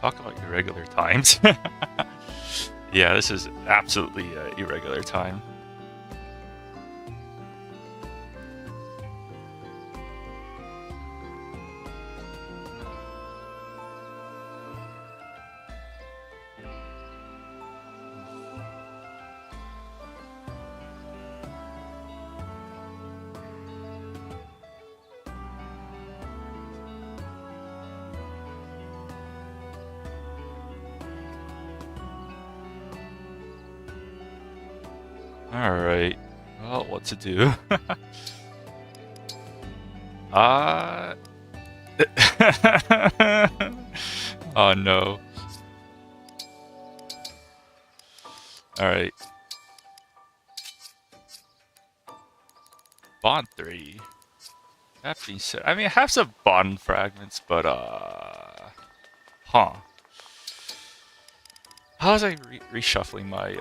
Talk about irregular times. Yeah, this is absolutely irregular time. Alright, well, what to do? Oh no. Alright. Bond 3. That being said, I mean, I have some bond fragments, but, huh. How was I reshuffling my,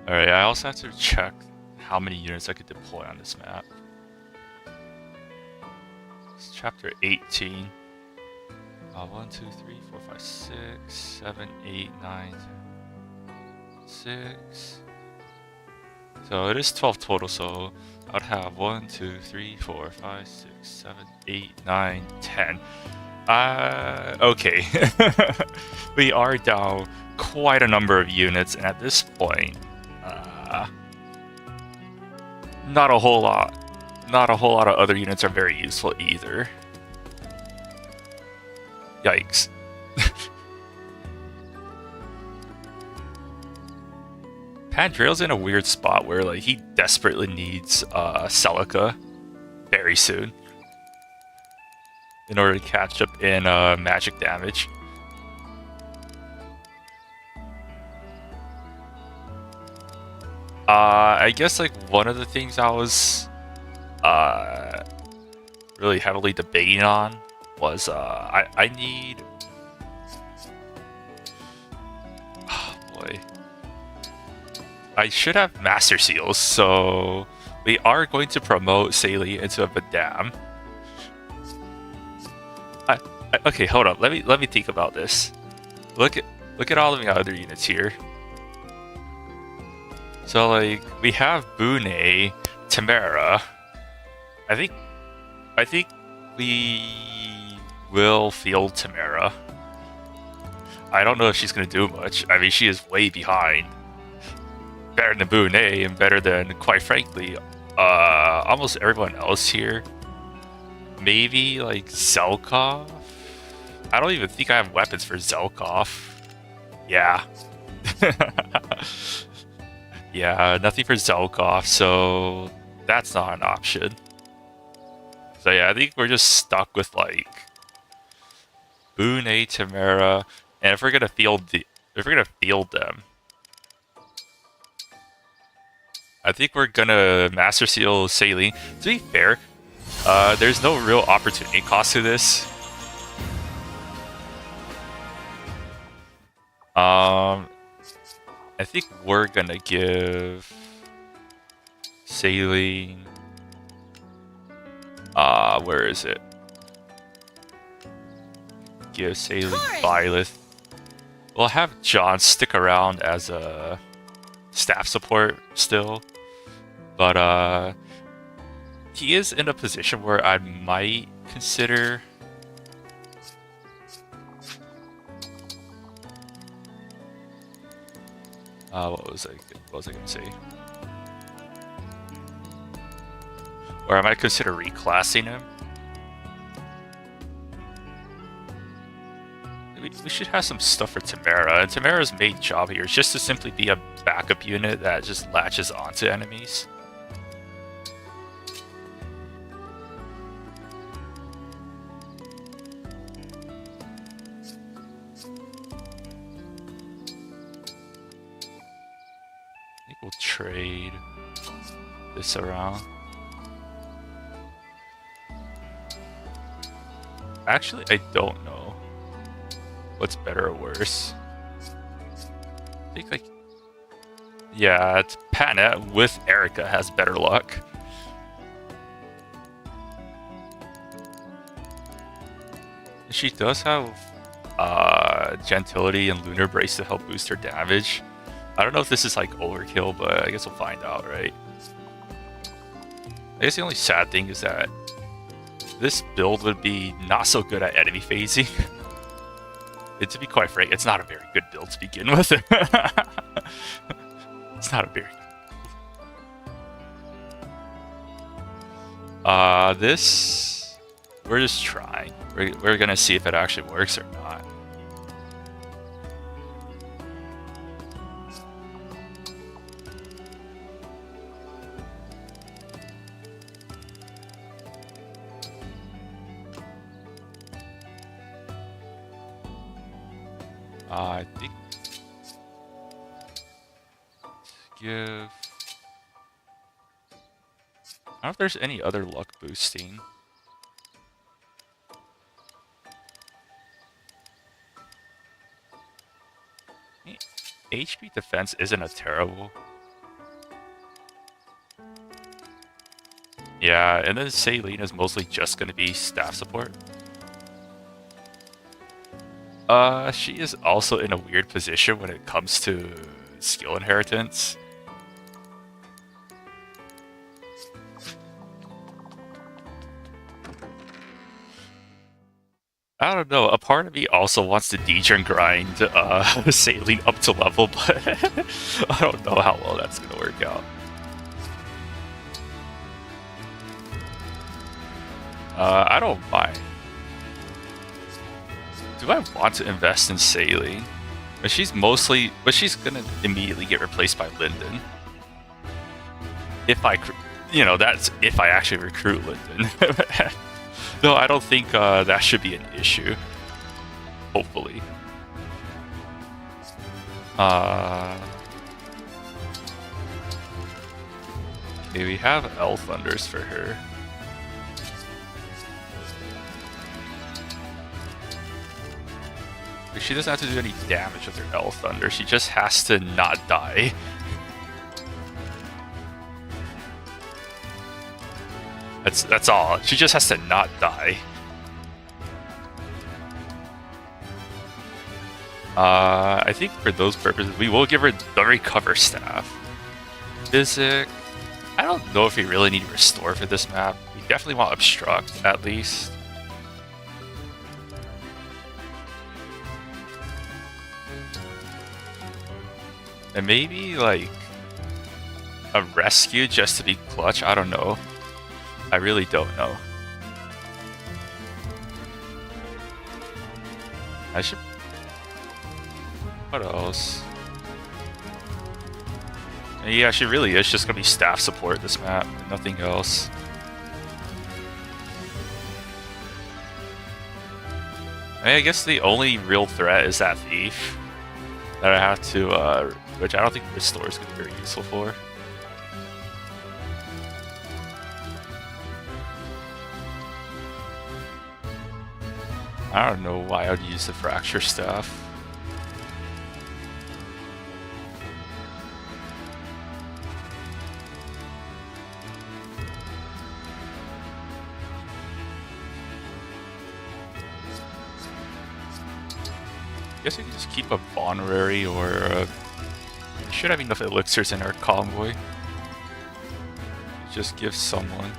Alright, I also have to check how many units I could deploy on this map. It's chapter 18. 1, 2, 3, 4, 5, 6, 7, 8, 9, 6. So it is 12 total, so I'd have 1, 2, 3, 4, 5, 6, 7, 8, 9, 10. Okay. We are down quite a number of units, and at this point, not a whole lot of other units are very useful either. Yikes. Pandrail's in a weird spot where like he desperately needs Celica very soon in order to catch up in magic damage. I guess like one of the things I was really heavily debating on was I need, oh boy, I should have Master Seals, so we are going to promote Salie into a Vadam. Okay, hold up. Let me think about this. Look at all of the other units here. So like we have Bune, Tamara. I think we will field Tamara. I don't know if she's gonna do much. I mean, she is way behind. Better than Bune and better than, quite frankly, almost everyone else here. Maybe like Zelkov. I don't even think I have weapons for Zelkov. Yeah. Yeah, nothing for Zelkov, so that's not an option. So yeah, I think we're just stuck with like Bune, Tamara, and if we're gonna field them, I think we're gonna Master Seal Salie. To be fair, there's no real opportunity cost to this. I think we're gonna give Salie. Where is it? Give Salie Byleth. We'll have John stick around as a staff support still, but he is in a position where I might consider what was I gonna say? Or I might consider reclassing him. We should have some stuff for Tamara. And Tamara's main job here is just to simply be a backup unit that just latches onto enemies. I think we'll trade this around. Actually, I don't know what's better or worse. I think like Yeah, it's Patnet with Erica has better luck. She does have Gentility and Lunar Brace to help boost her damage. I don't know if this is like overkill, but I guess we'll find out, right? I guess the only sad thing is that this build would be not so good at enemy phasing. To be quite frank, it's not a very good build to begin with. It's not a very good. This, we're just trying. We're gonna see if it actually works or not. I think give. I don't know if there's any other luck boosting. HP defense isn't a terrible. Yeah, and then Saline is mostly just going to be staff support. She is also in a weird position when it comes to skill inheritance. I don't know, a part of me also wants to degen grind Saline up to level, but I don't know how well that's going to work out. I don't mind. Do I want to invest in Saline? But she's gonna immediately get replaced by Linden. If I, that's if I actually recruit Linden. No, I don't think that should be an issue. Hopefully. Okay, we have Elf Thunders for her. She doesn't have to do any damage with her Elf Thunder. She just has to not die. That's all. She just has to not die. I think for those purposes, we will give her the Recover Staff. Physic. I don't know if we really need Restore for this map. We definitely want Obstruct, at least. And maybe, like, a Rescue just to be clutch? I don't know. I really don't know. I should... What else? Yeah, she really is just gonna be staff support this map. Nothing else. I guess the only real threat is that Thief. That I have to, which I don't think Restore is going to be very useful for. I don't know why I would use the Fracture Staff. I guess we can just keep a Honorary or we should have enough elixirs in our convoy. Just give someone.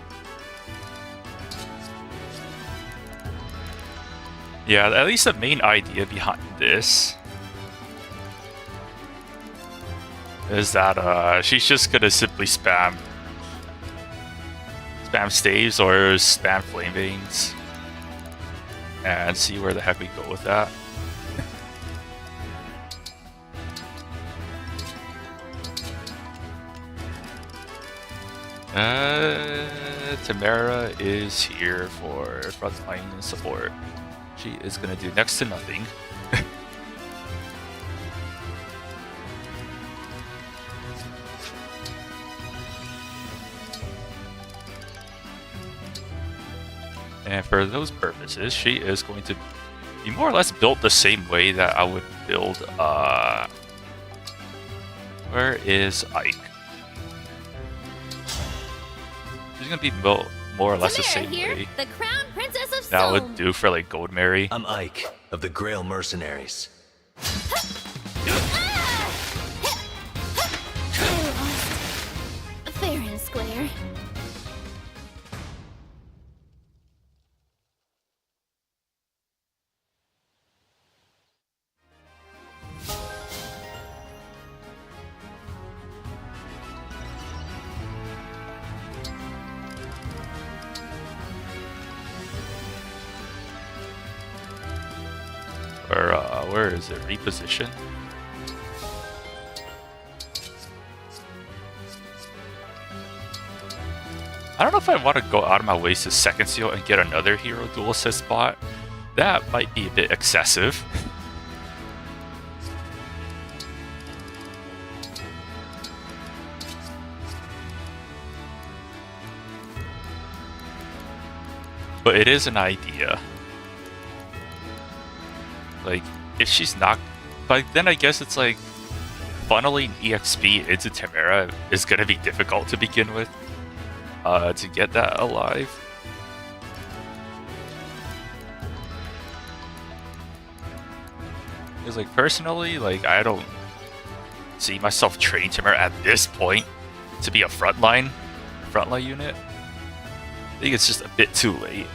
Yeah, at least the main idea behind this is that she's just gonna simply spam staves or spam flame veins and see where the heck we go with that. Tamara is here for frontline support. She is gonna do next to nothing. And for those purposes, she is going to be more or less built the same way that I would build Where is Ike? She's gonna be more or less the same here, way. the Crown Princess of That Solm. would do for like Gold Mary. I'm Ike of the Grail Mercenaries. Fair and square. Where is it? Reposition? I don't know if I want to go out of my way to second seal and get another hero dual assist spot. That might be a bit excessive. But it is an idea. Like, if she's not... But then I guess it's like... Funneling EXP into Tamara is going to be difficult to begin with. To get that alive. Because, like, personally, like, I don't see myself training Tamara at this point to be a frontline unit. I think it's just a bit too late.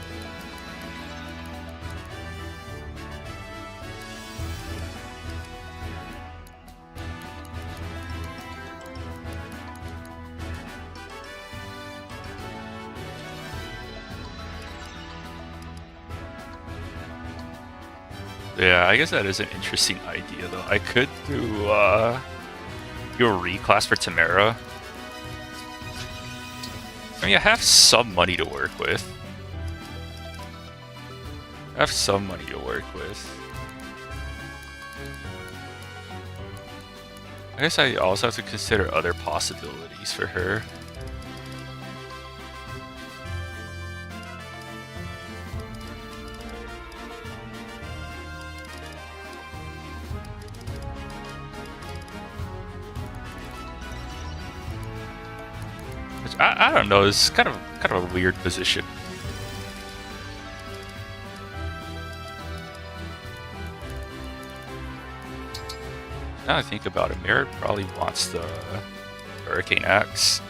Yeah, I guess that is an interesting idea, though. I could do a reclass for Tamara. I mean, I have some money to work with. I guess I also have to consider other possibilities for her. I don't know. It's kind of a weird position. Now I think about it, Merritt probably wants the Hurricane Axe.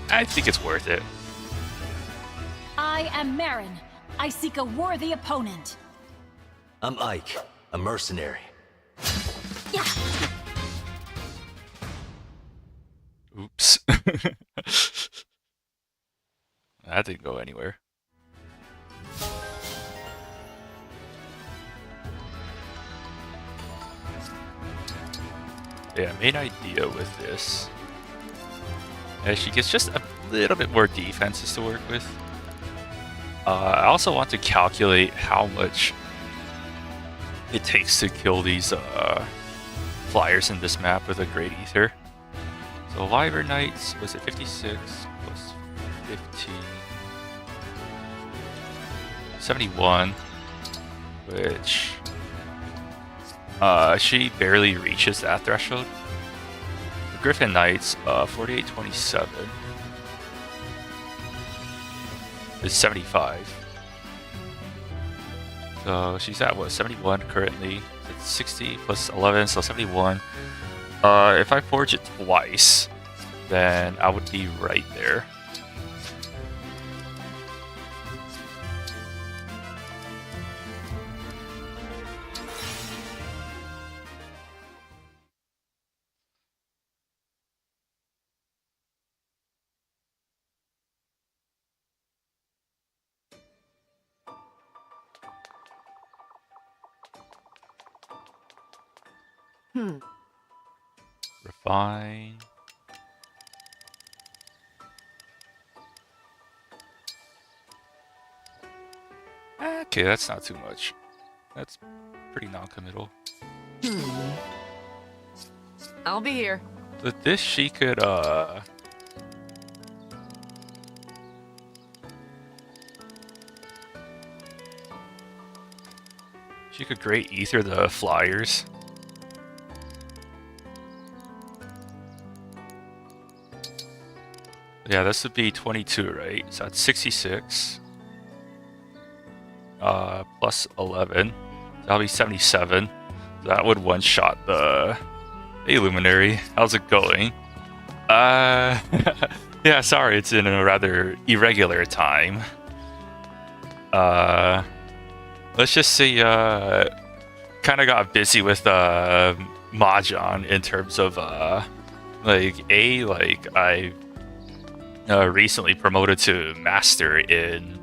I think it's worth it. I am Marin. I seek a worthy opponent. I'm Ike, a mercenary. Yeah. Oops. That didn't go anywhere. Yeah, main idea with this. She gets just a little bit more defenses to work with. I also want to calculate how much it takes to kill these flyers in this map with a Great Ether. So Wyvern Knights, was it 56 plus 15? 71, which she barely reaches that threshold. The Griffin Knights, 4827 is 75. So she's at what, 71 currently? It's 60 plus 11, so 71. If I forge it twice, then I would be right there. Refine. Okay, that's not too much. That's pretty non-committal. I'll be here. With this, she could, she could Great Ether the Flyers. Yeah, this would be 22, right? So that's 66. Plus 11. That'll be 77. That would one-shot the Illuminary. How's it going? Yeah, sorry, it's in a rather irregular time. Let's just say, kind of got busy with, Mahjong in terms of, like, I recently promoted to Master in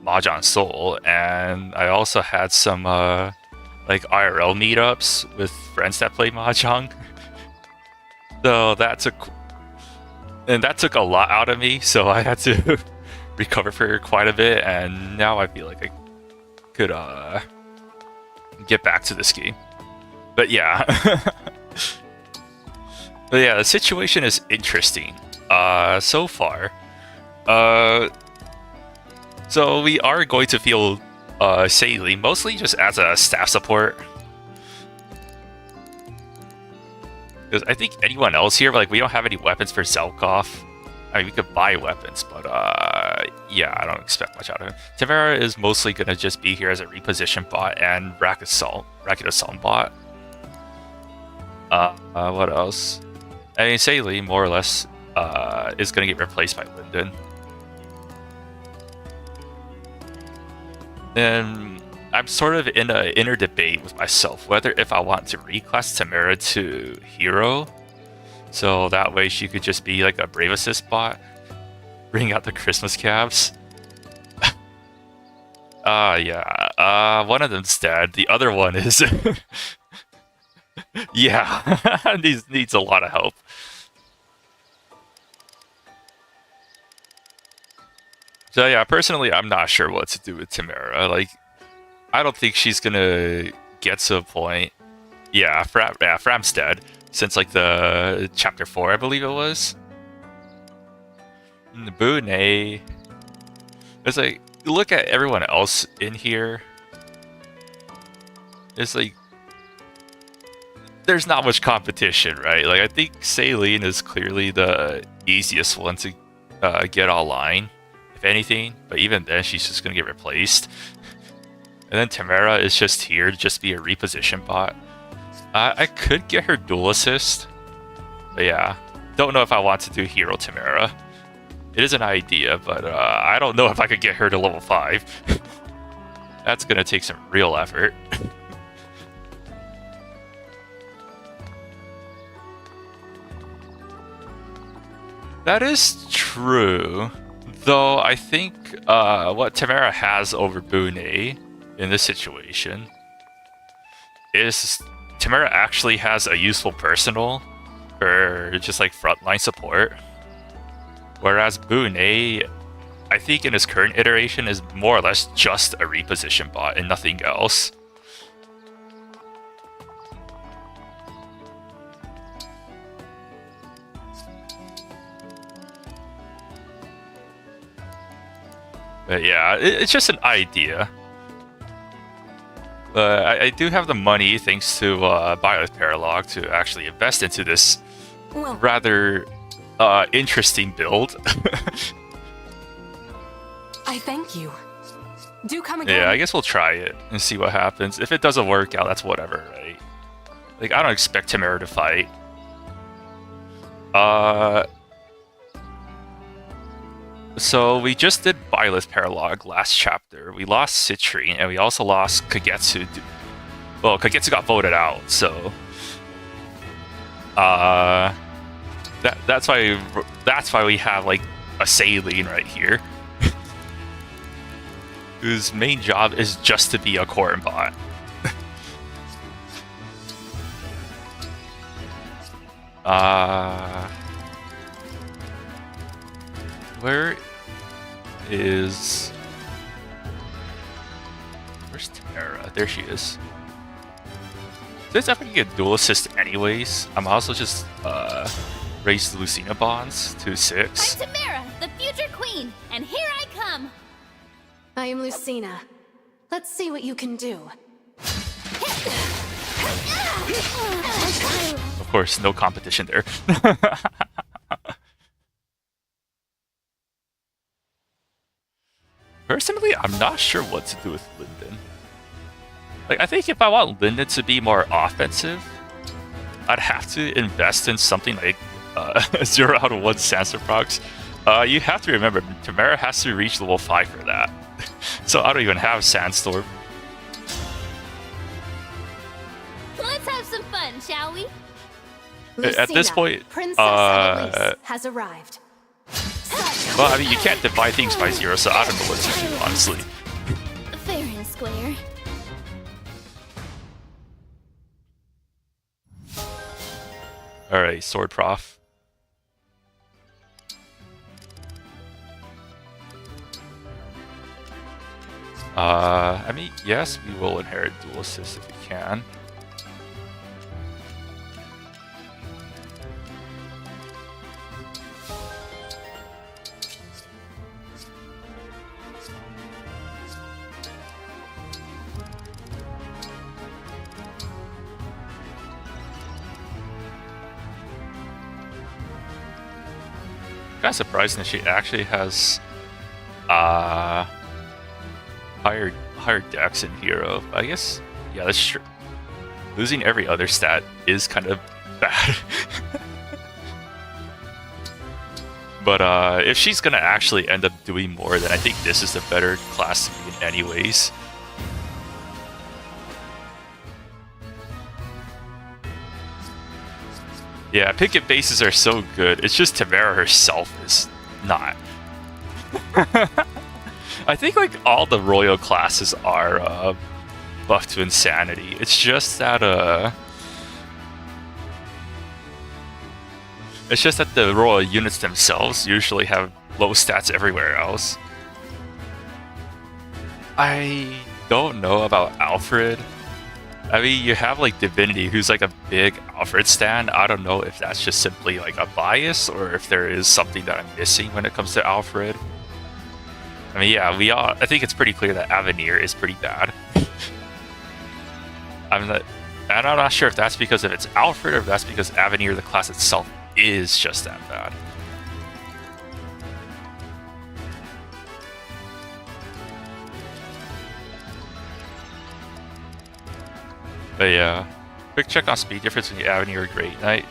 Mahjong Soul, and I also had some, like, IRL meetups with friends that play Mahjong. So that took a lot out of me, so I had to recover for quite a bit, and now I feel like I could get back to this game. But yeah. But yeah, the situation is interesting so far. So we are going to field Salee, mostly just as a staff support. Because I think anyone else here, like, we don't have any weapons for Zelkov. I mean, we could buy weapons, but yeah, I don't expect much out of him. Tamara is mostly going to just be here as a reposition bot and Racket Assault bot. What else? I mean, Salee, more or less, is going to get replaced by Linden. And I'm sort of in an inner debate with myself whether if I want to reclass Tamara to Hero, so that way she could just be like a Brave Assist bot, bring out the Christmas calves. Yeah. One of them's dead. The other one is... yeah, needs a lot of help. So yeah, personally, I'm not sure what to do with Tamara. Like, I don't think she's gonna get to a point. Yeah, Framme's dead since like the chapter 4, I believe it was. And the Boone, it's like, look at everyone else in here. It's like, there's not much competition, right? Like, I think Saleen is clearly the easiest one to get online, if anything. But even then, she's just gonna get replaced. And then Tamara is just here to just be a reposition bot. I could get her dual assist, but yeah, don't know if I want to do Hero Tamara. It is an idea, but I don't know if I could get her to level 5. That's gonna take some real effort. That is true, though. I think what Tamara has over Boone in this situation is Tamara actually has a useful personal for just like frontline support, whereas Boone, I think in his current iteration, is more or less just a reposition bot and nothing else. But yeah, it's just an idea. I do have the money, thanks to buy with Paralogue, to actually invest into this rather interesting build. I thank you. Do come again. Yeah, I guess we'll try it and see what happens. If it doesn't work out, that's whatever, right? Like, I don't expect Tamara to fight. So we just did Byleth Paralogue last chapter. We lost Citrine, and we also lost Kagetsu. Well, Kagetsu got voted out, so that's why we have like a Saleen right here, whose main job is just to be a core bot. Where is... Where's Tamara? There she is. Since I'm gonna get dual assist anyways, I'm also just raise the Lucina bonds to 6. I'm Tamara, the future queen, and here I come. I am Lucina. Let's see what you can do. Of course, no competition there. Personally, I'm not sure what to do with Linden. Like, I think if I want Linden to be more offensive, I'd have to invest in something like 0 out of 1 Sansa procs. You have to remember, Tamara has to reach level 5 for that. So I don't even have Sandstorm. Let's have some fun, shall we? At this point, Princess Elise has arrived. well, I mean, you can't divide things by 0, so I don't know what to do, honestly. Fair and square. Alright, Sword Prof. I mean, yes, we will inherit dual assist if we can. Kind of surprising that she actually has higher dex in hero. I guess, yeah, that's true. Losing every other stat is kind of bad. But if she's gonna actually end up doing more, then I think this is the better class to be in anyways. Yeah, picket bases are so good. It's just Tamara herself is not. I think like all the royal classes are buffed to insanity. It's just that the royal units themselves usually have low stats everywhere else. I don't know about Alfred. I mean, you have like Divinity, who's like a big Alfred stan. I don't know if that's just simply like a bias or if there is something that I'm missing when it comes to Alfred. I mean, yeah, I think it's pretty clear that Avenir is pretty bad. I'm not sure if that's because of it's Alfred or if that's because Avenir, the class itself, is just that bad. But yeah, quick check on speed difference between Avenir and Great Knight.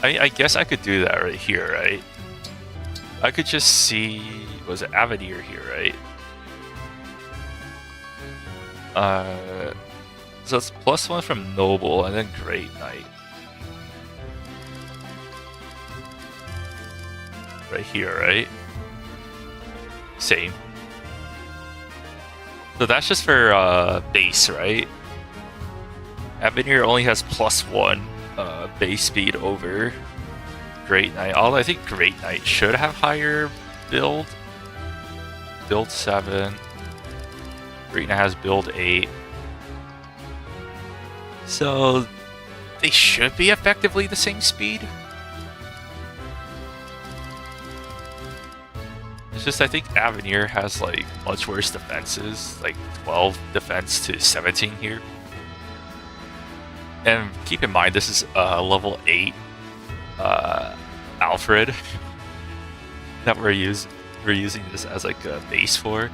I guess I could do that right here, right? I could just see, was it Avenir here, right? So it's +1 from Noble and then Great Knight. Right here, right? Same. So that's just for base, right? Avenir only has +1 base speed over Great Knight. Although I think Great Knight should have higher build. Build 7. Great Knight has build 8. So they should be effectively the same speed. It's just I think Avenir has like much worse defenses, like 12 defense to 17 here. And keep in mind, this is level 8 Alfred that we're using this as like a base for.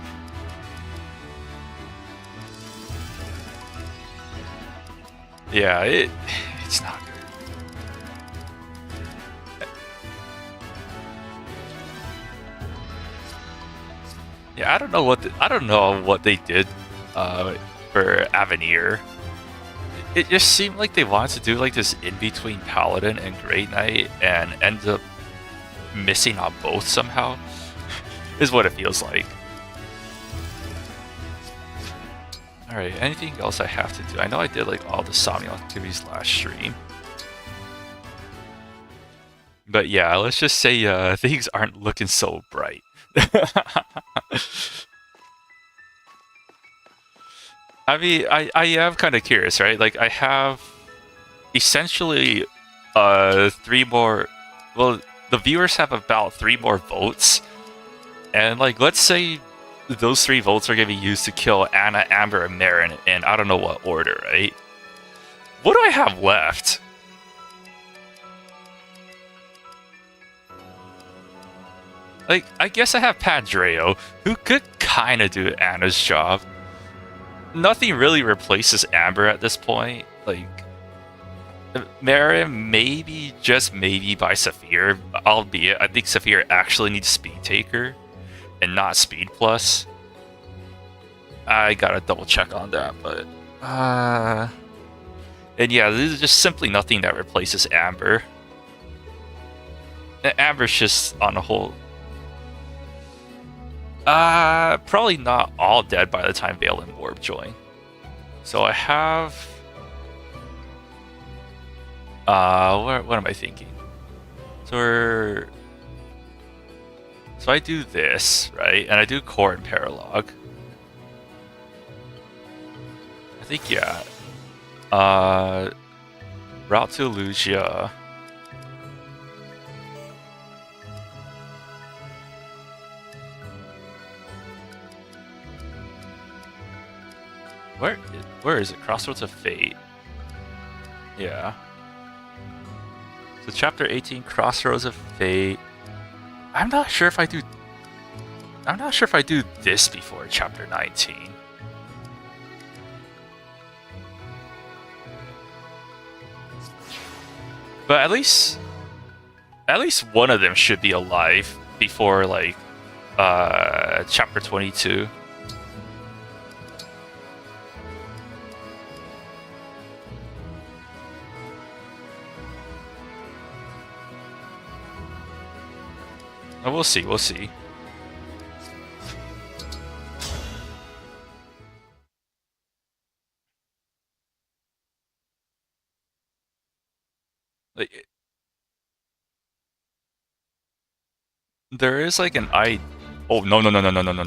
Yeah, it's not good. Yeah, I don't know what they did for Avenir. It just seemed like they wanted to do like this in between Paladin and Great Knight and end up missing on both somehow. Is what it feels like. Alright, anything else I have to do? I know I did like all the Somnial activities last stream. But yeah, let's just say things aren't looking so bright. I mean, I am kind of curious, right? Like, I have essentially 3 more. Well, the viewers have about 3 more votes, and like, let's say those 3 votes are going to be used to kill Anna, Amber, and Marin, and I don't know what order, right? What do I have left? Like, I guess I have Padreo, who could kind of do Anna's job. Nothing really replaces Amber at this point. Like, Marin, maybe, just maybe by Saphir, albeit I think Saphir actually needs Speed Taker and not Speed Plus. I gotta double check on that, but and yeah, this is just simply nothing that replaces Amber. And Amber's just on the whole probably not all dead by the time Vale and Orb join. So I have what am I thinking? So I do this, right? And I do Core and Paralogue. I think, yeah. Route to Lugia. Where is it? Crossroads of Fate. Yeah. So chapter 18, Crossroads of Fate. I'm not sure if I do this before chapter 19. But at least one of them should be alive before like chapter 22. Oh, we'll see, we'll see. Like, there is like an oh, no,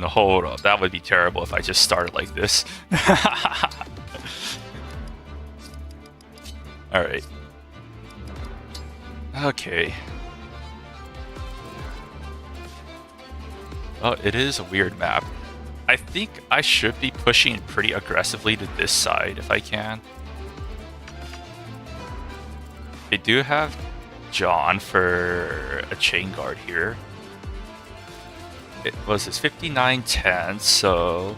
hold up. That would be terrible if I just started like this. Alright. Okay. Oh, it is a weird map. I think I should be pushing pretty aggressively to this side if I can. They do have John for a chain guard here. It was his 59-10, so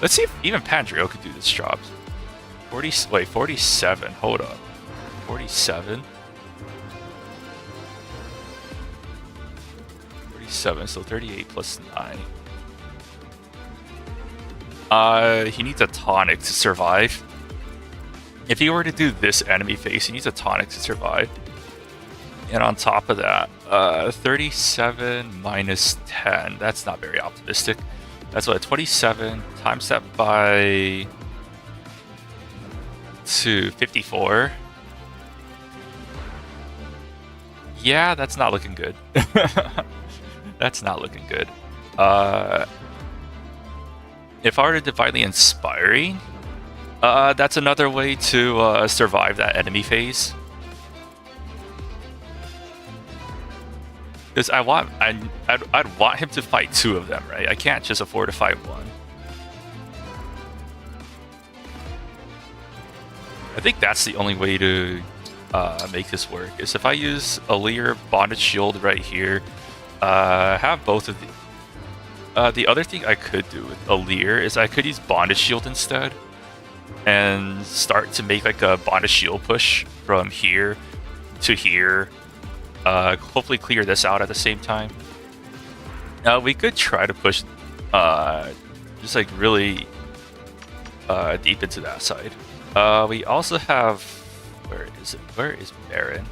let's see if even Pandrio could do this job. 47. Hold up. 47. 47, so 38 plus 9. He needs a tonic to survive. If he were to do this enemy phase, he needs a tonic to survive. And on top of that, 37 minus 10. That's not very optimistic. That's what, 27 times that by 54. Yeah, that's not looking good. That's not looking good. If I were to Divinely Inspiring, that's another way to survive that enemy phase. Because I'd want him to fight 2 of them, right? I can't just afford to fight 1. I think that's the only way to make this work, is if I use a Lear Bondage Shield right here, have both of the other thing I could do with a Lear is I could use Bondage Shield instead and start to make like a Bondage Shield push from here to here. Hopefully clear this out at the same time. We could try to push just like really deep into that side. We also have, where is it? Where is Marin?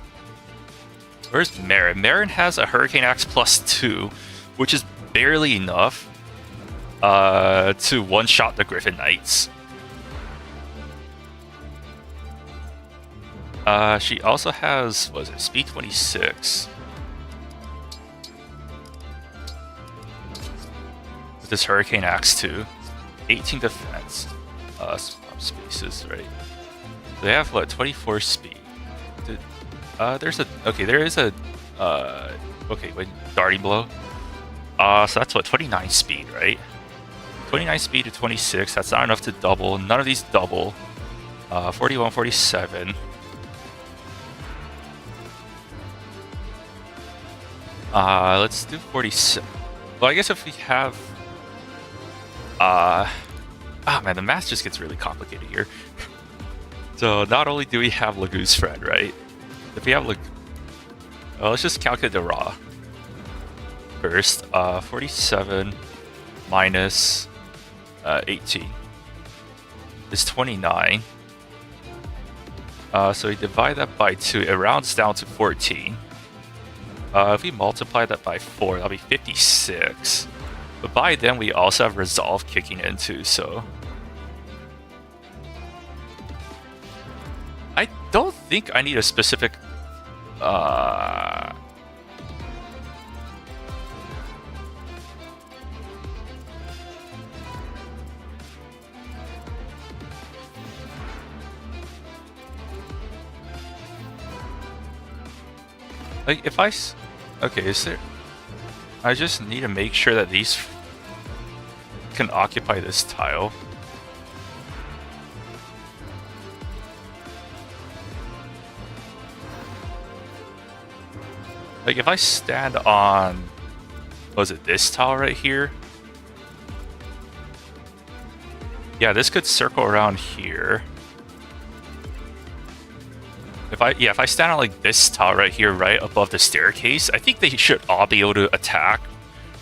Where's Marin? Marin has a Hurricane Axe +2, which is barely enough to one-shot the Griffin Knights. She also has, what is it, speed 26. with this Hurricane Axe too. 18 defense. Swap spaces, right? They have what? 24 speed. There's a there is a okay, wait, darting blow. So that's what, 29 speed, right? 29 speed to 26. That's not enough to double. None of these double. 41, 47. Let's do 47. Well, I guess if we have man, the math just gets really complicated here. So not only do we have Lagoose Friend, right? If we have well, let's just calculate the raw first. 47 minus 18 is 29. So we divide that by 2, it rounds down to 14. If we multiply that by 4, that'll be 56. But by then we also have Resolve kicking in too, so I don't think I need a specific like if okay, is there, I just need to make sure that these can occupy this tile. Like if I stand on, was it this tile right here? Yeah, this could circle around here. If I stand on like this tile right here, right above the staircase, I think they should all be able to attack,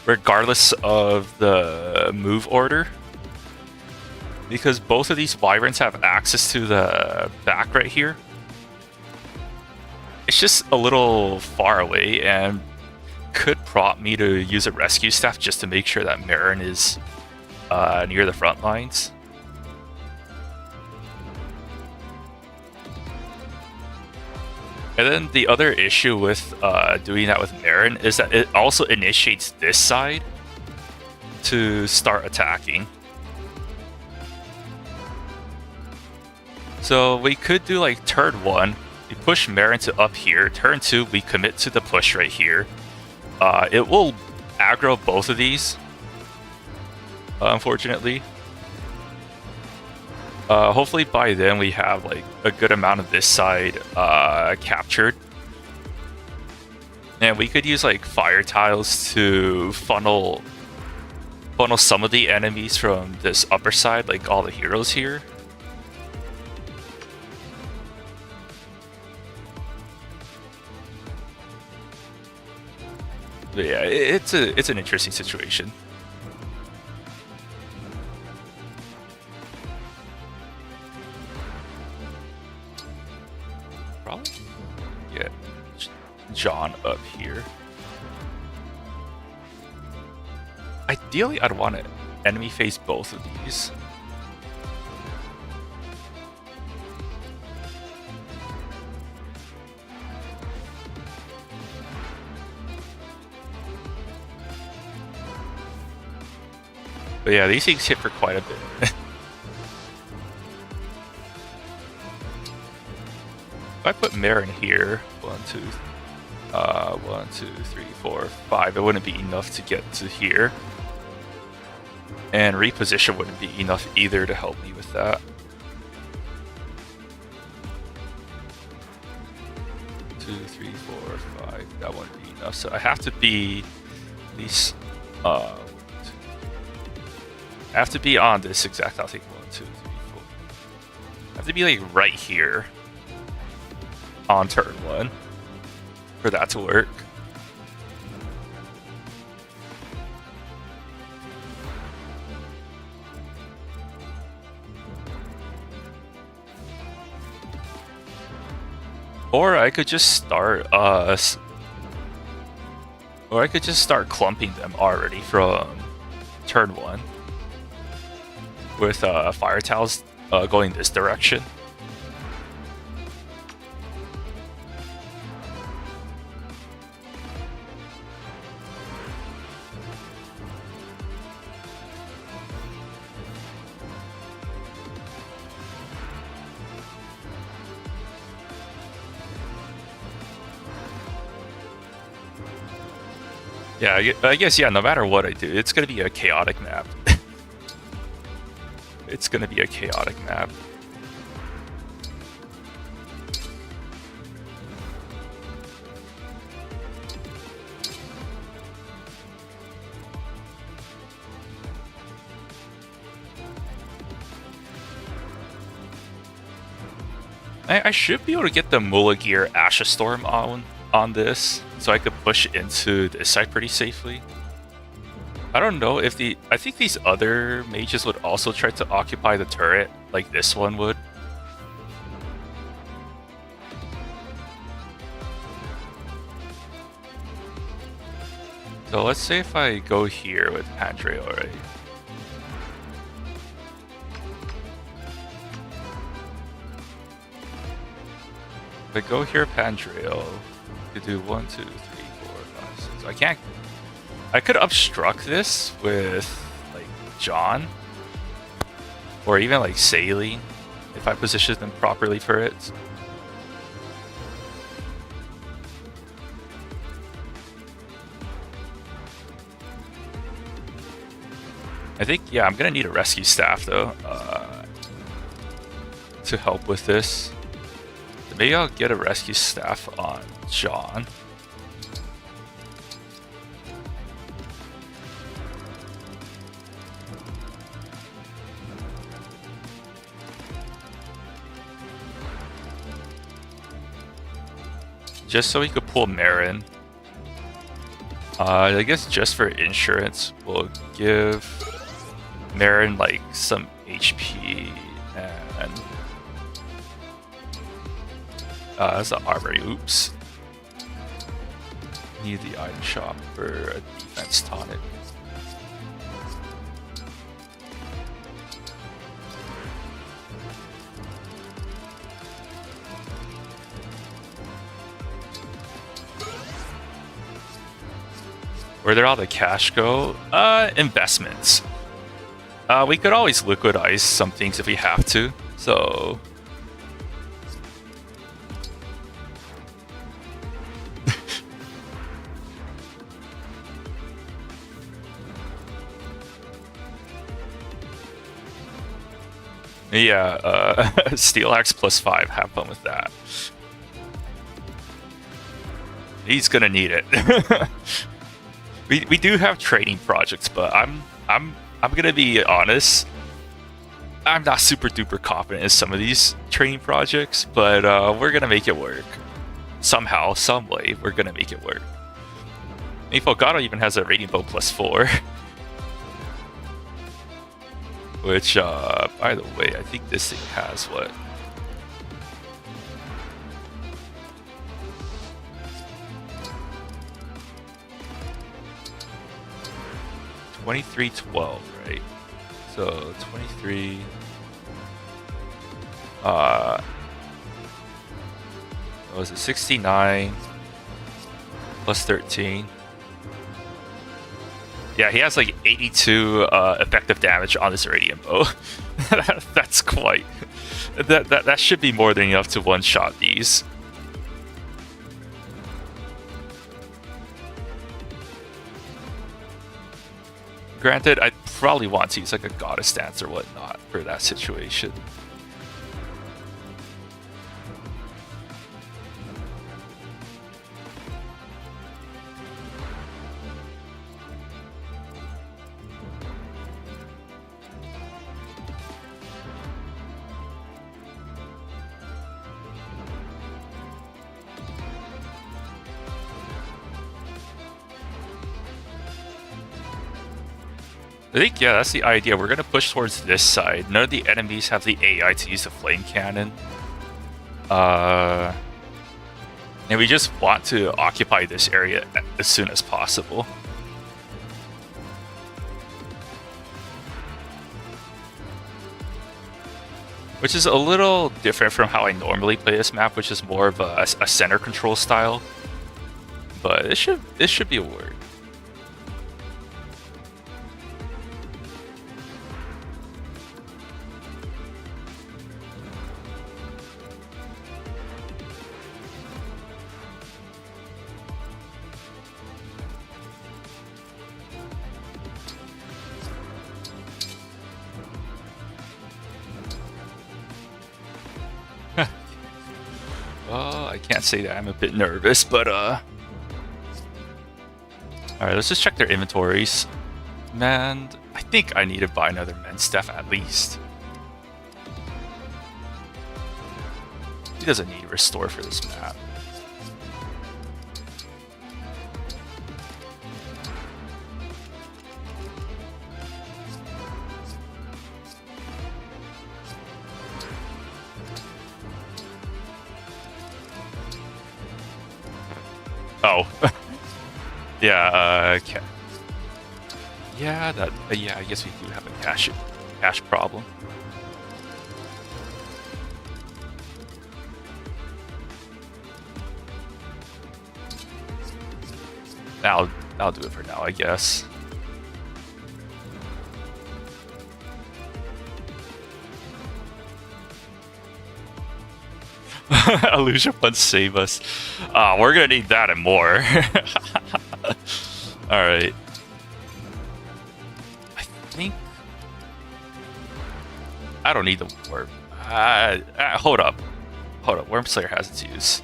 regardless of the move order. Because both of these wyverns have access to the back right here. It's just a little far away and could prompt me to use a rescue staff just to make sure that Marin is near the front lines. And then the other issue with doing that with Marin is that it also initiates this side to start attacking. So we could do like turn 1, we push Marin to up here, turn 2, we commit to the push right here. It will aggro both of these, unfortunately. Hopefully by then we have like a good amount of this side captured. And we could use like fire tiles to funnel some of the enemies from this upper side, like all the heroes here. But yeah, it's an interesting situation. Probably get John up here. Ideally, I'd want to enemy face both of these. But yeah, these things hit for quite a bit. If I put Marin here, 1, 2, 3, 4, 5, it wouldn't be enough to get to here. And reposition wouldn't be enough either to help me with that. 2, 3, 4, 5, that wouldn't be enough. So I have to be at least I have to be on this exact, I'll take 1, 2, 3, 4. I have to be like right here on turn 1 for that to work. Or I could just start clumping them already from turn 1 with fire tiles going this direction. Yeah, I guess, yeah, no matter what I do, it's going to be a chaotic map. It's going to be a chaotic map. I should be able to get the Mulligear Ashes Storm on this, so I could push into this side pretty safely. I don't know if I think these other mages would also try to occupy the turret, like this one would. So let's say if I go here with Pandreo, right? If I go here, Pandreo, you do 1, 2, 3, 4, 5, 6. I can't. I could obstruct this with like John, or even like Saline, if I position them properly for it. I think, yeah, I'm gonna need a rescue staff though, to help with this. Maybe I'll get a rescue staff on John. Just so he could pull Marin. I guess just for insurance, we'll give Marin like some HP and that's the armory. Oops. Need the item shop for a defense tonic. Where did all the cash go? Investments. We could always liquidize some things if we have to, so... Yeah, Steel Axe +5, have fun with that. He's gonna need it. We do have training projects, but I'm gonna be honest. I'm not super duper confident in some of these training projects, but we're gonna make it work. Somehow, some way, we're gonna make it work. Ifogado even has a rating bow +4. Which, by the way, I think this thing has what? $23.12, right? So 23. What was it? 69 plus 13. Yeah, he has like 82 effective damage on this radiant bow. That's quite. That should be more than enough to one-shot these. Granted, I'd probably want to use like a goddess dance or whatnot for that situation. I think, yeah, that's the idea. We're going to push towards this side. None of the enemies have the AI to use the flame cannon. And we just want to occupy this area as soon as possible. Which is a little different from how I normally play this map, which is more of a center control style. But it should be a work. I can't say that I'm a bit nervous, but Alright, let's just check their inventories. Man, I think I need to buy another men's staff at least. He doesn't need restore for this map. Oh. Yeah, okay. Yeah, yeah, I guess we do have a cash problem. I'll do it for now, I guess. Illusion Punch save us. We're gonna need that and more. Alright. I think... I don't need the warp. Hold up. Worm Slayer has its use.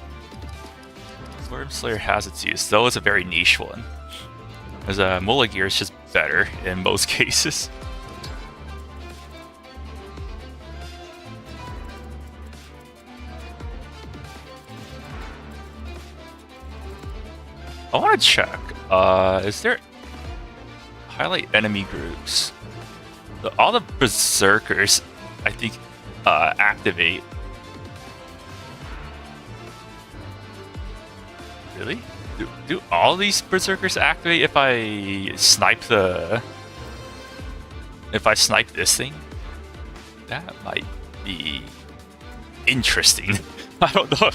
Worm Slayer has its use, though it's a very niche one. Because Mula Gear is just better in most cases. I want to check. Is there highlight enemy groups? All the berserkers, I think, activate. Really? Do all these berserkers activate if I snipe this thing? That might be interesting. I don't know.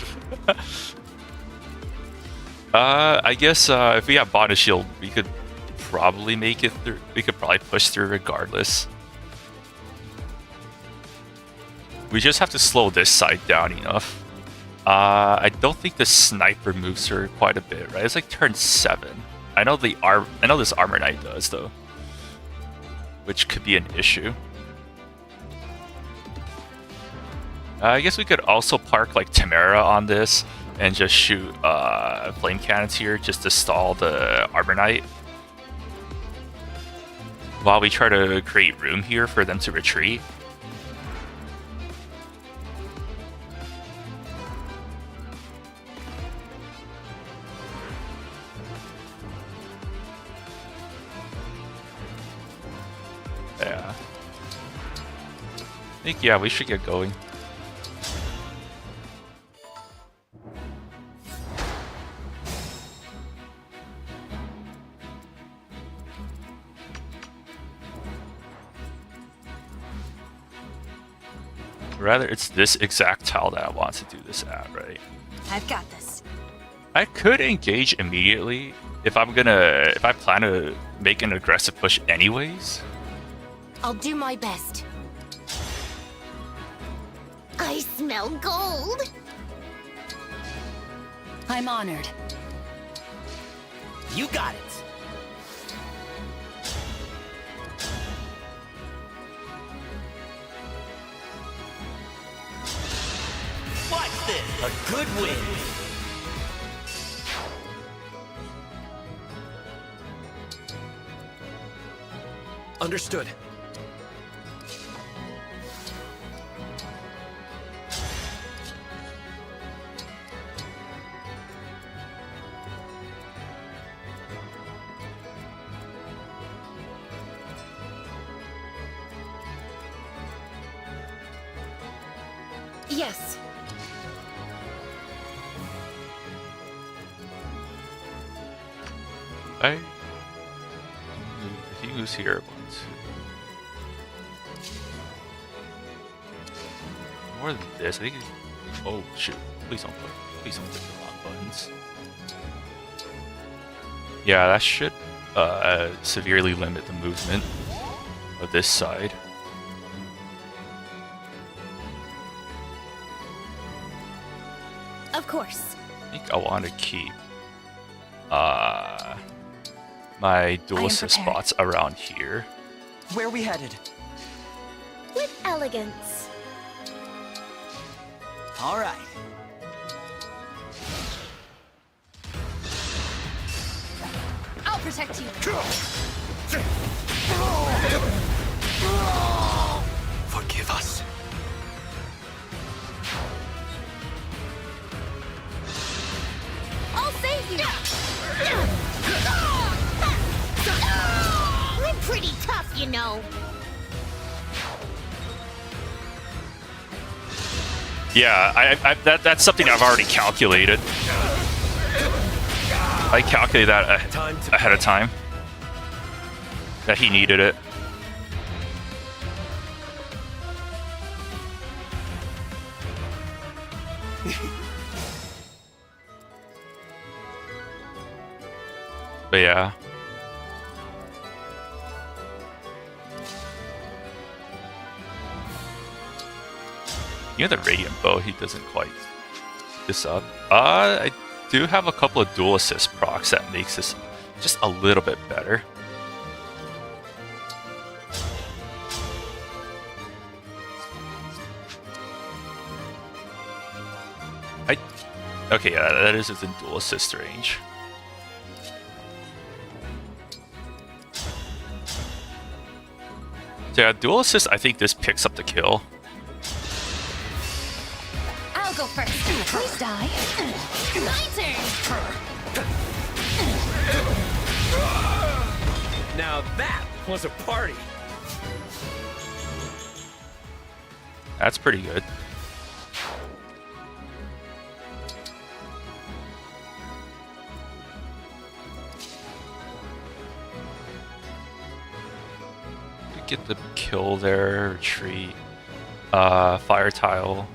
I guess if we have Bond Shield, we could probably make it through. We could probably push through regardless. We just have to slow this side down enough. I don't think the sniper moves her quite a bit, right? It's like turn 7. I know this Armor Knight does though, which could be an issue. I guess we could also park like Tamara on this and just shoot flame cannons here just to stall the Armor Knight, while we try to create room here for them to retreat. Yeah. I think, yeah, we should get going. Rather, it's this exact tile that I want to do this at, right? I've got this. I could engage immediately if I plan to make an aggressive push anyways. I'll do my best. I smell gold. I'm honored. You got it. Watch this. A good win. Understood. Yes. If he moves here once. More than this, I think. Oh shoot! Please don't click the wrong buttons. Yeah, that should severely limit the movement of this side. Of course. I think I want to keep my dual assist spots around here. Where are we headed? With elegance. All right. protect you. Forgive us. I'll save you. I'm pretty tough, you know. Yeah, that's something I've already calculated. I calculated that ahead of time. That he needed it. But yeah. You know the Radiant Bow, he doesn't quite this up. I do have a couple of dual assist procs that makes this just a little bit better. Okay, yeah, that is within dual assist range. So yeah, dual assist, I think this picks up the kill. I'll go first. Please die. My turn. Now that was a party. That's pretty good. Get the kill there, retreat, fire tile.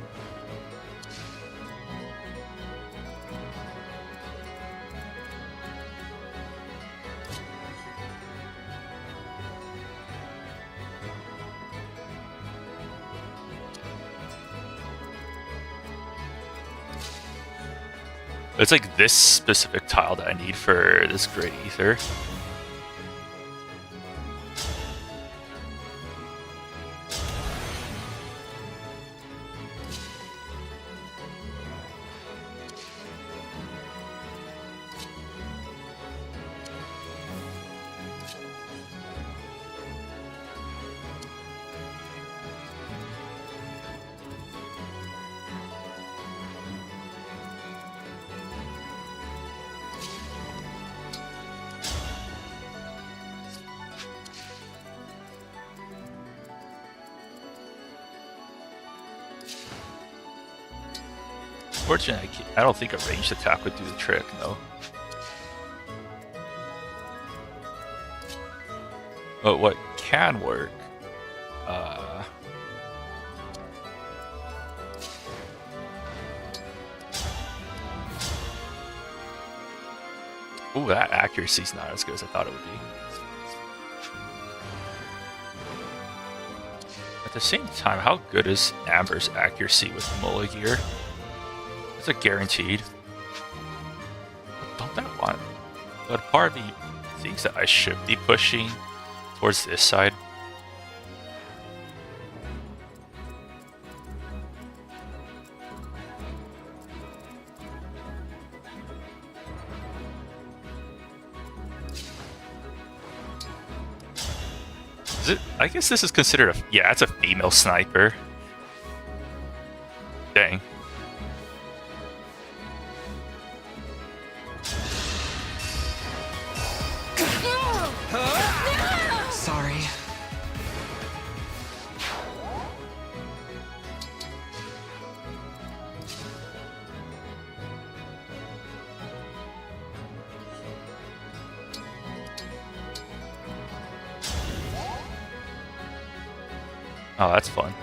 It's like this specific tile that I need for this Great Ether. Unfortunately, I don't think a ranged attack would do the trick, no. But what can work, ooh, that accuracy's not as good as I thought it would be. At the same time, how good is Amber's accuracy with Mola gear? It's a guaranteed. Don't that want? But part of me thinks that I should be pushing towards this side. Is it? I guess this is considered a... Yeah, it's a female sniper. Dang. Sorry. Oh, that's fun.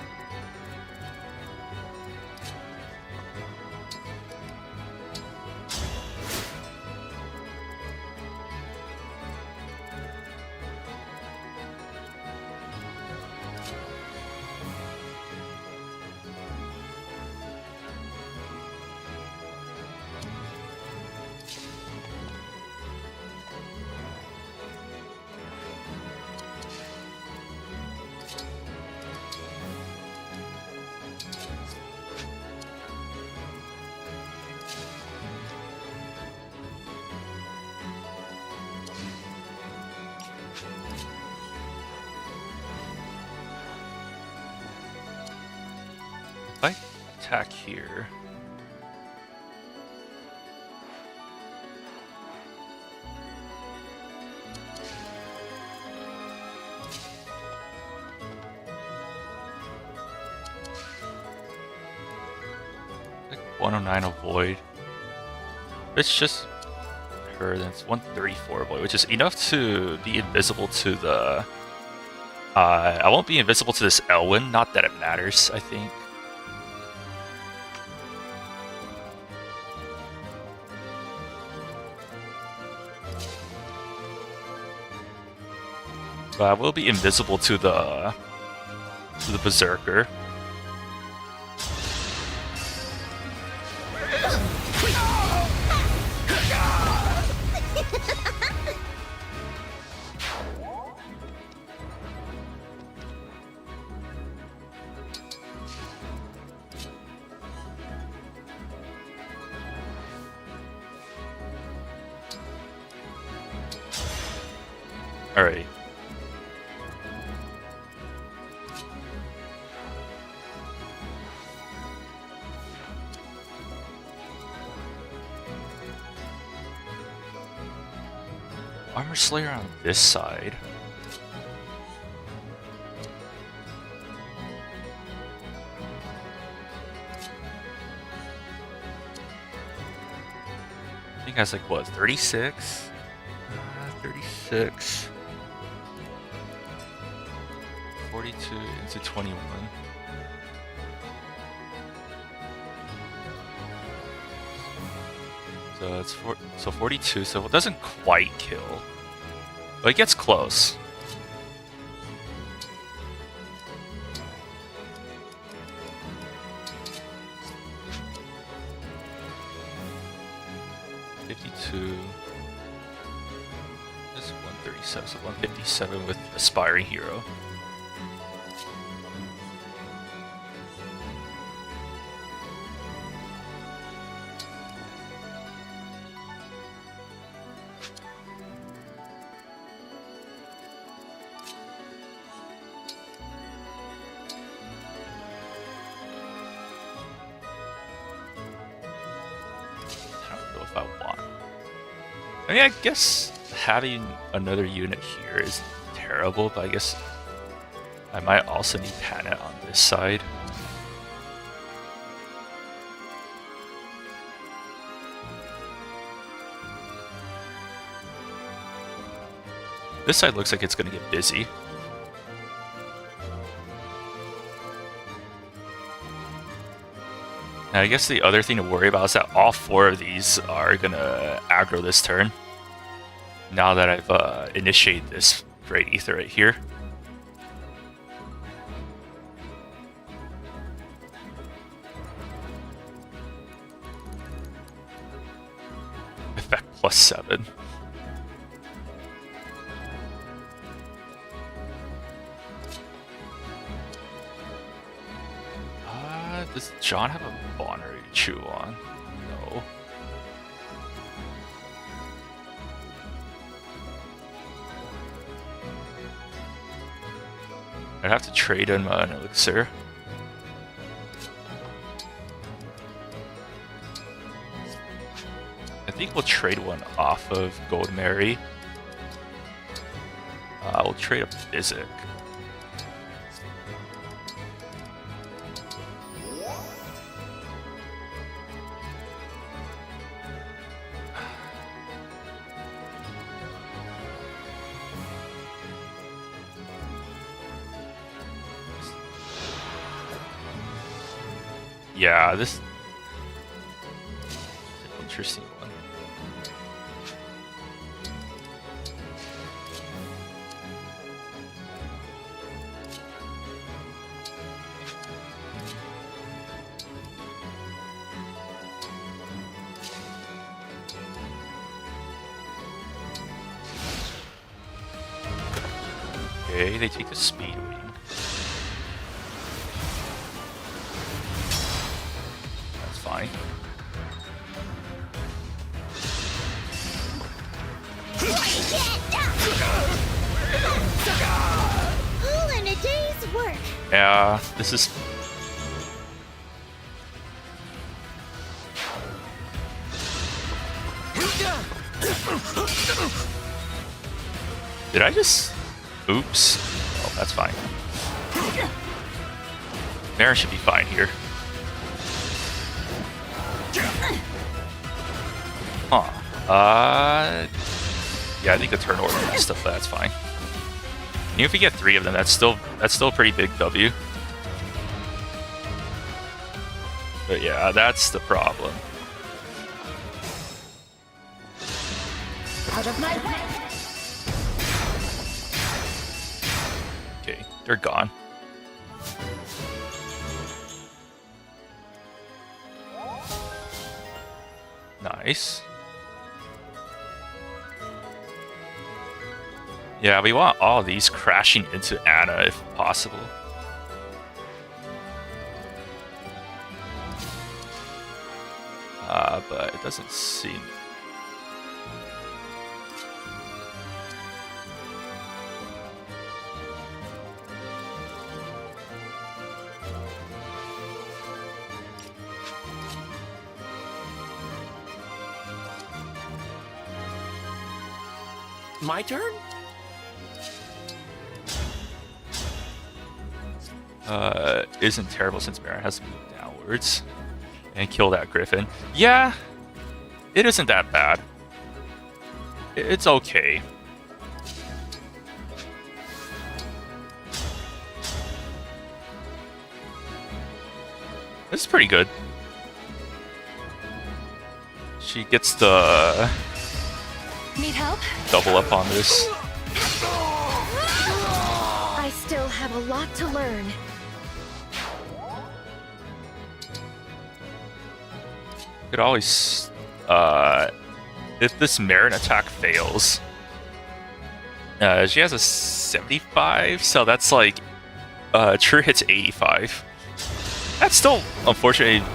attack here. Like 109 avoid. It's just her, then it's 134 avoid, which is enough to be invisible to the. I won't be invisible to this Elwyn, not that it matters, I think. But I will be invisible to the Berserker. Alright. Armor Slayer on this side. I think that's like what, 36? 36. 42 into 21. So it's 42, so it doesn't quite kill. But it gets close. This is 137, so 157 with Aspiring Hero. I mean, I guess having another unit here is terrible, but I guess I might also need Pana on this side. This side looks like it's going to get busy. And I guess the other thing to worry about is that all four of these are gonna aggro this turn. Now that I've initiated this Great Ether right here. Effect +7. Does John have a Bonner to chew on? No. I'd have to trade him an elixir. I think we'll trade one off of Gold Mary. We'll trade a Physic. Yeah, this is an interesting one. Okay, they take the speed wing. Fine. All in a day's work. Yeah, this is Did I just... Oops. Oh, that's fine. Mara should be fine here. Huh. Yeah, I think a turn order and stuff, that's fine. Even if we get 3 of them, that's still a pretty big W. But yeah, that's the problem. Out of my way. Okay, they're gone. Nice. Yeah, we want all these crashing into Anna if possible. But it doesn't seem... My turn? Isn't terrible since Mara has to move downwards and kill that Griffin. Yeah, it isn't that bad. It's okay. This is pretty good. She gets the Need help? double up on this. I still have a lot to learn. Could always, if this Marin attack fails, she has a 75, so that's like, true hits 85. That's still, unfortunately,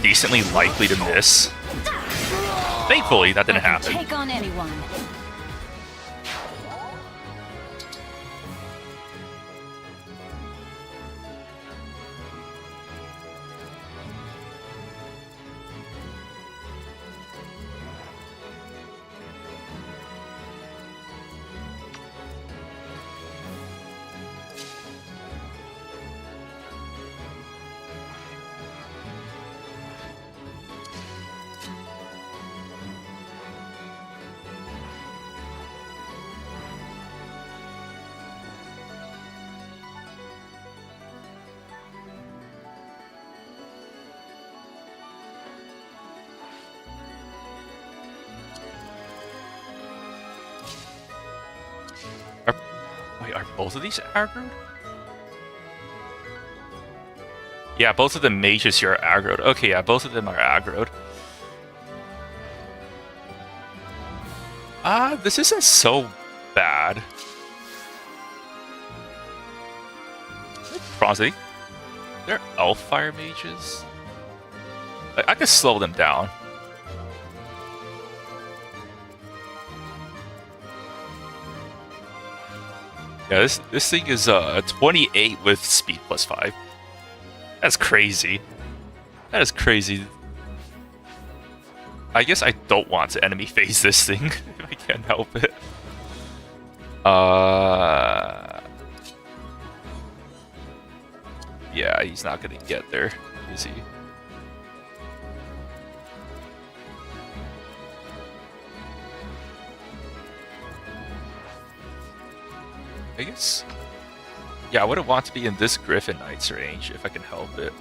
decently likely to miss. Thankfully, that didn't happen. Take on anyone. Are both of these aggroed? Yeah, both of the mages here are aggroed. Okay, yeah, both of them are aggroed. This isn't so bad. Bronzy, they're elf fire mages. I could slow them down. Yeah, this thing is 28 with speed plus 5. That's crazy. That is crazy. I guess I don't want to enemy phase this thing if I can't help it. Yeah, he's not gonna get there, is he? I guess... Yeah, I wouldn't want to be in this Griffin Knight's range if I can help it.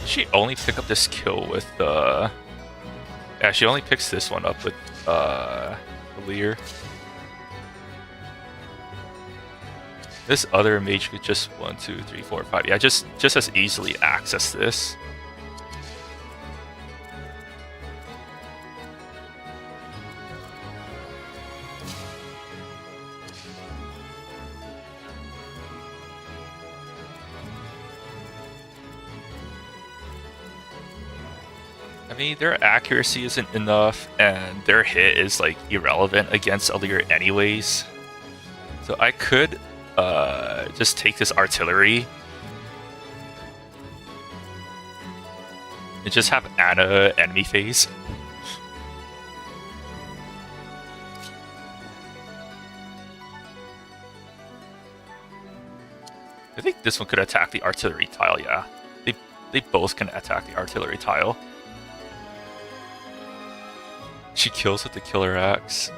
Did she only pick up this kill with yeah, she only picks this one up with Lear. This other mage could just 1, 2, 3, 4, 5. Yeah, just as easily access this. I mean, their accuracy isn't enough, and their hit is like irrelevant against Alir anyways. So I could just take this artillery And just have Anna enemy phase. I think this one could attack the artillery tile, yeah. They both can attack the artillery tile. She kills with the killer axe.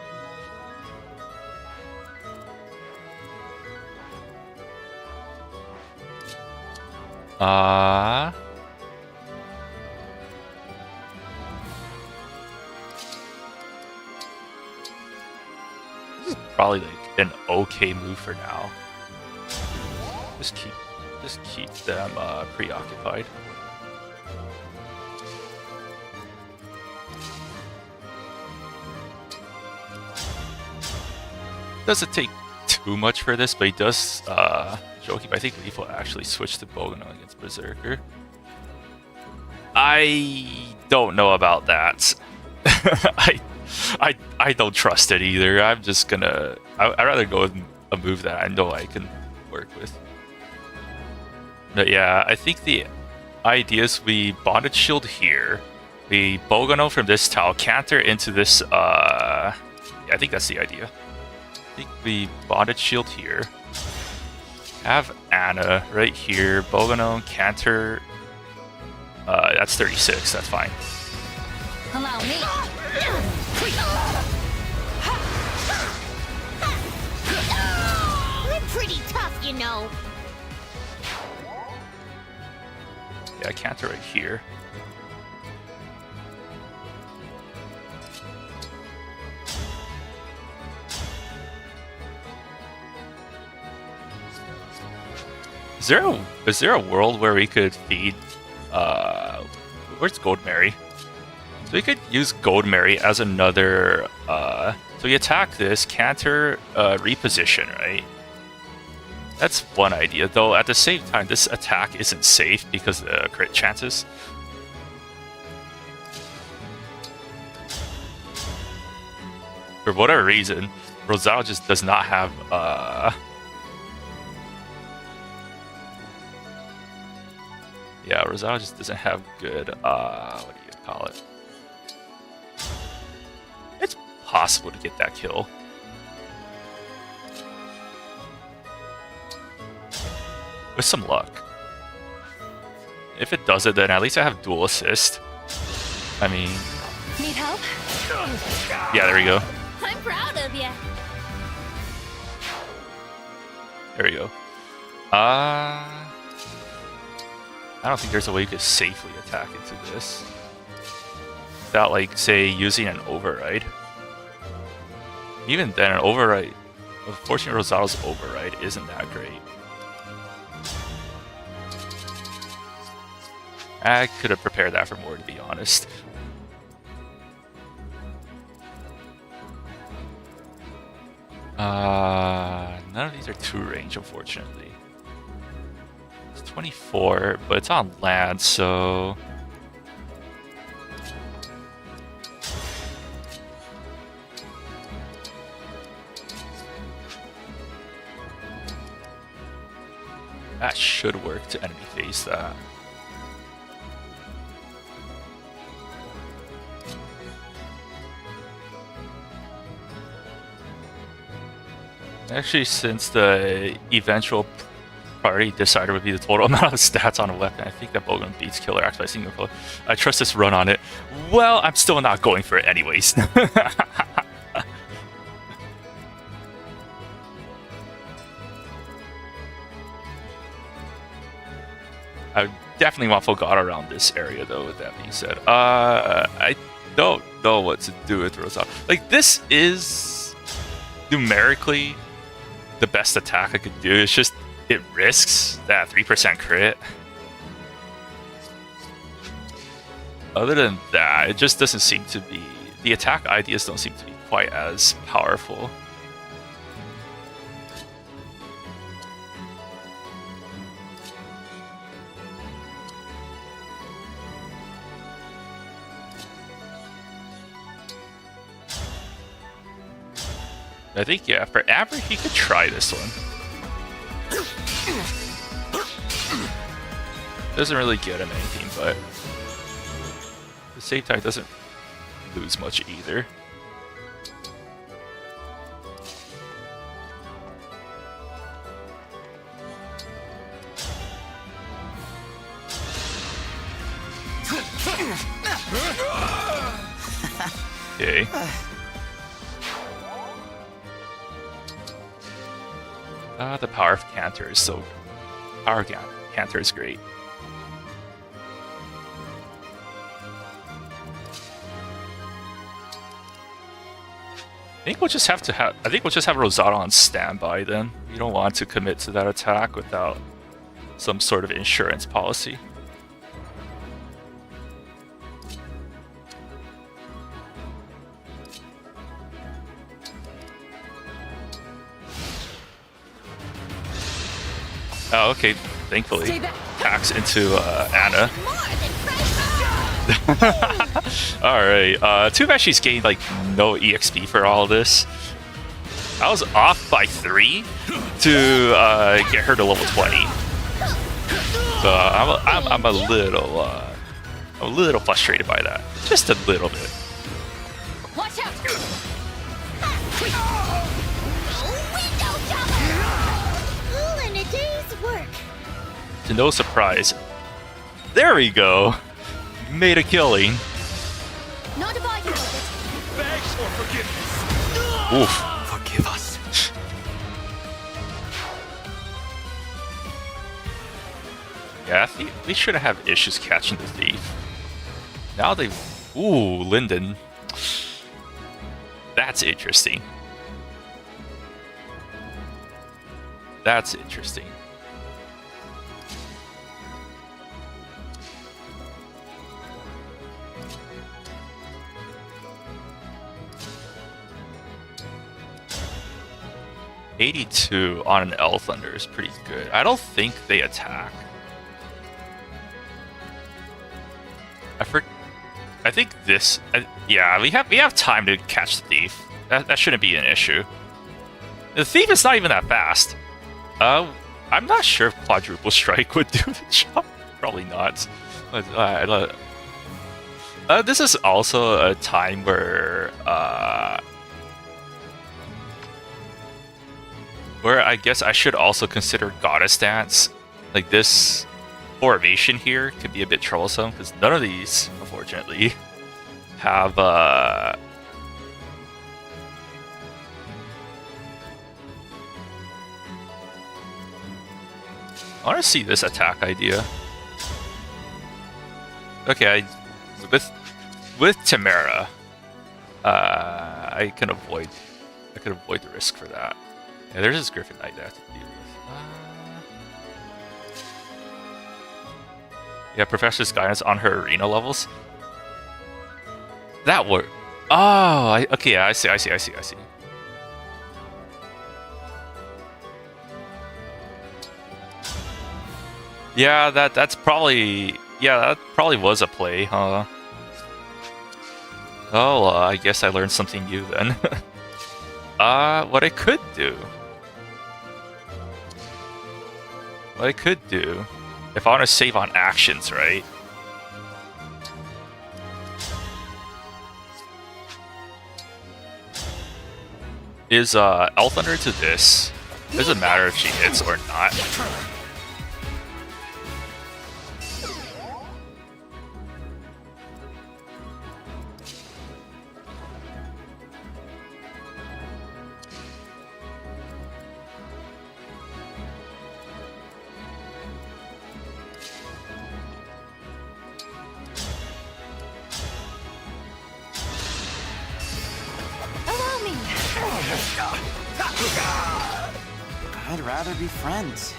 This is probably like an okay move for now. Just keep them preoccupied. Doesn't take too much for this, but he does Joki, but I think Leaf will actually switch to Bogano against Berserker. I don't know about that. I don't trust it either. I'm just gonna I'd rather go with a move that I know I can work with. But yeah, I think the idea is we Bonded Shield here. We Bogano from this tile, canter into this, yeah, I think that's the idea. I think we Bonded Shield here. Have Anna right here, Bogano, canter. That's 36, that's fine. Allow me. We're pretty tough, you know. Yeah, canter right here. Is there a world where we could feed where's Gold Mary? So we could use Gold Mary as another so we attack this, canter, reposition, right? That's one idea, though at the same time this attack isn't safe because of the crit chances. For whatever reason, Rosal just does not have yeah, Rosal just doesn't have good what do you call it? It's possible to get that kill. With some luck. If it does it, then at least I have dual assist. I mean... Need help? Yeah, there we go. I'm proud of you. There we go. I don't think there's a way you could safely attack into this. Without, like, say, using an override. Even then, an override... Unfortunately, Rosal's override isn't that great. I could have prepared that for more, to be honest. None of these are 2 range, unfortunately. It's 24, but it's on land, so... That should work to enemy phase that. Actually, since the eventual priority decider would be the total amount of stats on a weapon, I think that Bogano beats Killer Axe by single killer. I trust this run on it. Well, I'm still not going for it anyways. I definitely want Fogata around this area, though, with that being said. I don't know what to do with Rosal. Like, this is numerically the best attack I could do. It's just, it risks that 3% crit. Other than that, it just doesn't seem to be... The attack ideas don't seem to be quite as powerful. I think, yeah, for Amber, he could try this one. Doesn't really get him anything, but... the same time, it doesn't lose much either. Okay. The power of Canter is so good. Power Canter is great. I think we'll just have Rosada on standby then. We don't want to commit to that attack without some sort of insurance policy. Oh, okay. Thankfully, hacks into Anna. Alright, too bad she's gained like no EXP for all this. I was off by 3 to get her to level 20. So I'm a little frustrated by that. Just a little bit. Watch out! All in a day's work. To no surprise. There we go. Made a killing. Not if I can help it. Begs for forgiveness. Oof. Forgive us. Yeah, I think they shouldn't have issues catching the thief. Now they... Ooh, Linden. That's interesting. That's interesting. $82 on an L Thunder is pretty good. I don't think they attack. I think this. Yeah, we have time to catch the thief. That shouldn't be an issue. The thief is not even that fast. I'm not sure if quadruple strike would do the job. Probably not. But, this is also a time where I guess I should also consider Goddess Dance. Like this formation here could be a bit troublesome because none of these, unfortunately, have I want to see this attack idea. Okay, with Tamara, I can avoid the risk for that. Yeah, there's this Griffin Knight that I have to deal with. Yeah, Professor's Guidance on her arena levels. That worked. Oh, okay, yeah, I see. Yeah, that probably was a play, huh? Oh, I guess I learned something new then. What I could do, if I want to save on actions, right? Is L Thunder to this. Doesn't matter if she hits or not. I'd rather be friends.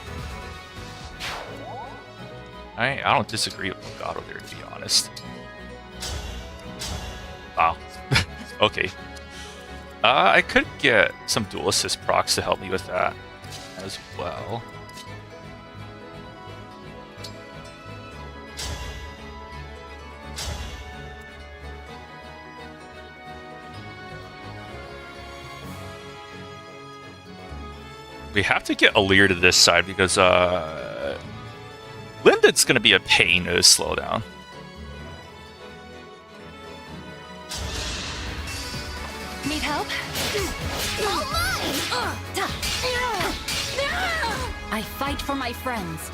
I don't disagree with Legato there, to be honest. Wow. Okay. I could get some dual assist procs to help me with that as well. We have to get Alir to this side because Linden's going to be a pain to slow down. Need help? All mine! I fight for my friends.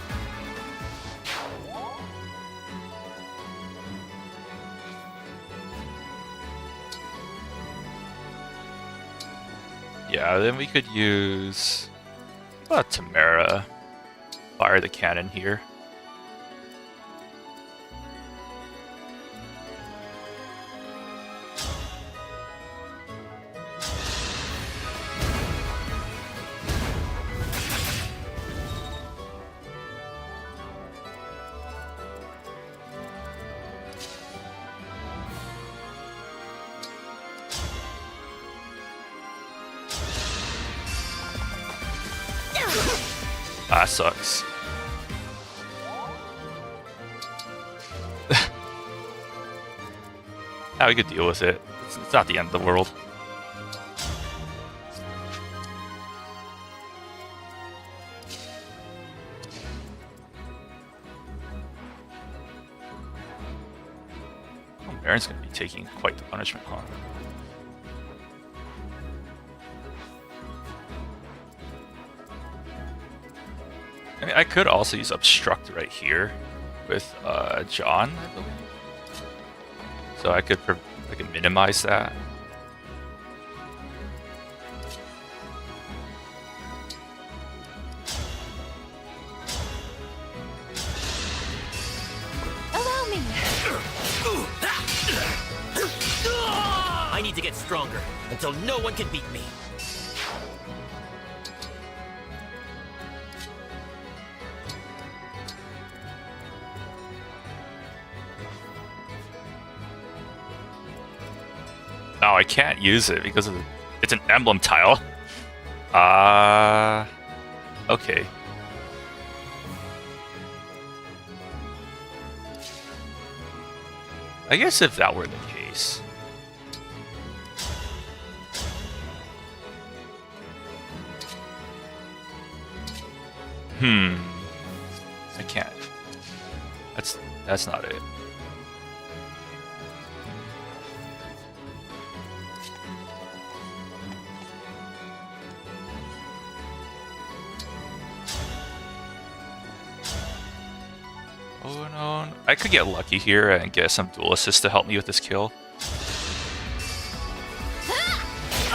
Yeah, then we could use Tamara. Fire the cannon here. That sucks. Now we could deal with it. It's not the end of the world. Oh, Baron's gonna be taking quite the punishment, huh? I mean, I could also use obstruct right here with John, I believe. So I could minimize that. Allow me. I need to get stronger until no one can beat me. No, I can't use it because it's an emblem tile. Okay. I guess if that were the case. I can't. That's not it. Oh no, I could get lucky here and get some dual assist to help me with this kill.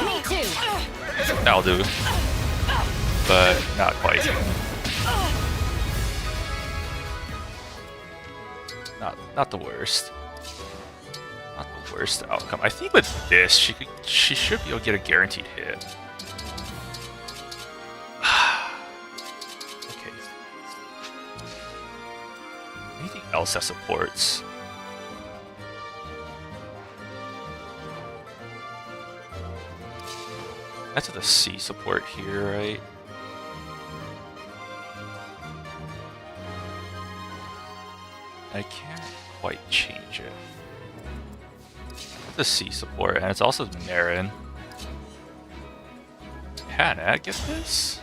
Me too. That'll do. But not quite. Not the worst. Not the worst outcome. I think with this, she should be able to get a guaranteed hit. Okay. Anything else that supports? That's the C support here, right? I can't quite change it. The C support, and it's also Marin. Can I get this?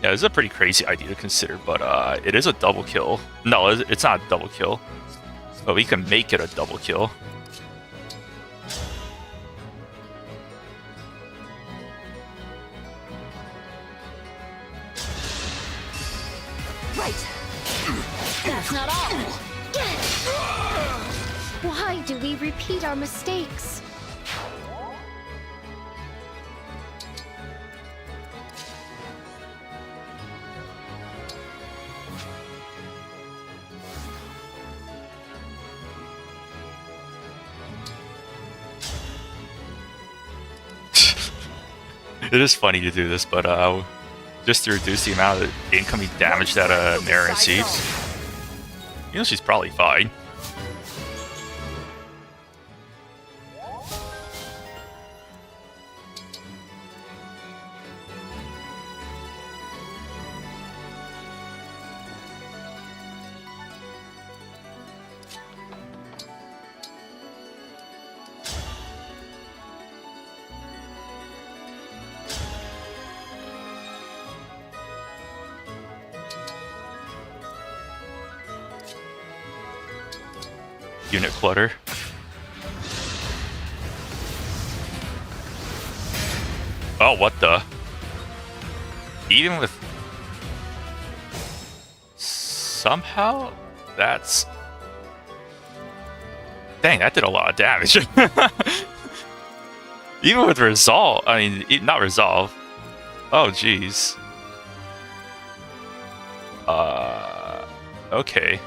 Yeah, this is a pretty crazy idea to consider, but it is a double kill. No, it's not a double kill, but we can make it a double kill. Right. That's not all. Why do we repeat our mistakes? It is funny to do this, but just to reduce the amount of incoming damage that Marin receives. You know, she's probably fine. unit clutter. Oh, what the? Even with... Somehow, that's... Dang, that did a lot of damage. Even with resolve, I mean, not resolve. Oh, jeez. Okay.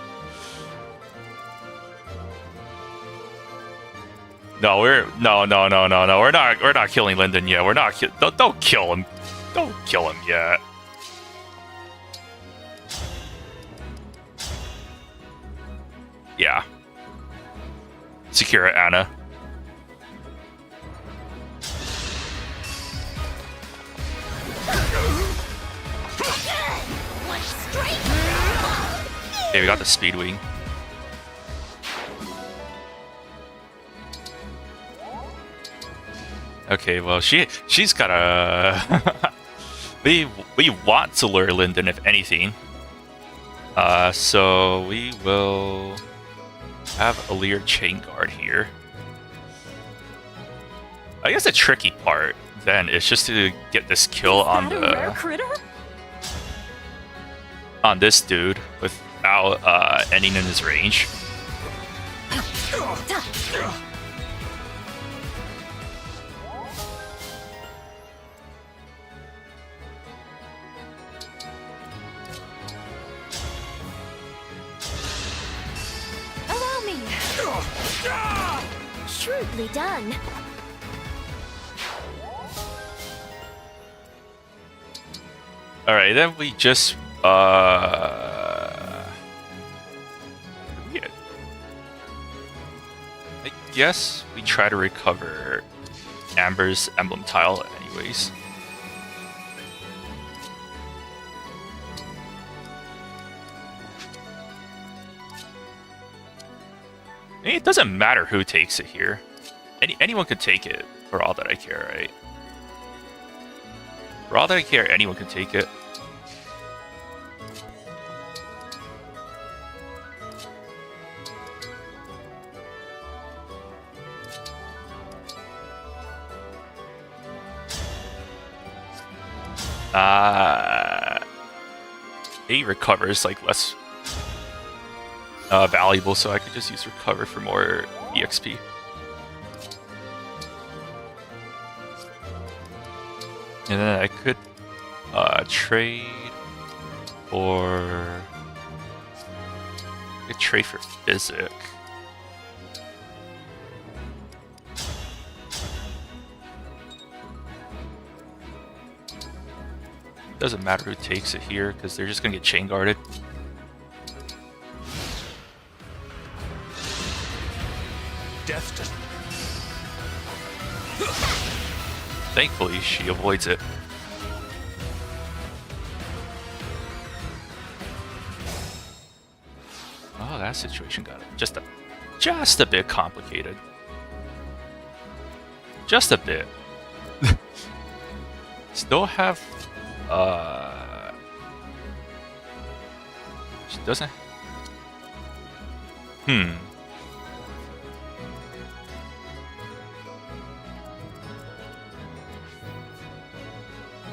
No, we're no. We're not killing Lyndon yet. We're not. Don't kill him. Don't kill him yet. Yeah. Secure it, Anna. Okay, we got the speed wing. Okay, well she's got a we want to lure Lyndon if anything. So we will have a Lear chain guard here. I guess the tricky part then is just to get this kill on the rare critter? on this dude without ending in his range. Allow me. Shrewdly done. All right, then we just I guess we try to recover Amber's emblem tile anyways. It doesn't matter who takes it here. Anyone could take it for all that I care, right? For all that I care, anyone can take it. He recovers like less valuable, so I could just use recover for more EXP. And then I could trade for... I could trade for Physic. Doesn't matter who takes it here, because they're just going to get chain guarded. Death does. Thankfully, she avoids it. Oh, that situation got just a bit complicated. Just a bit. Still have she doesn't.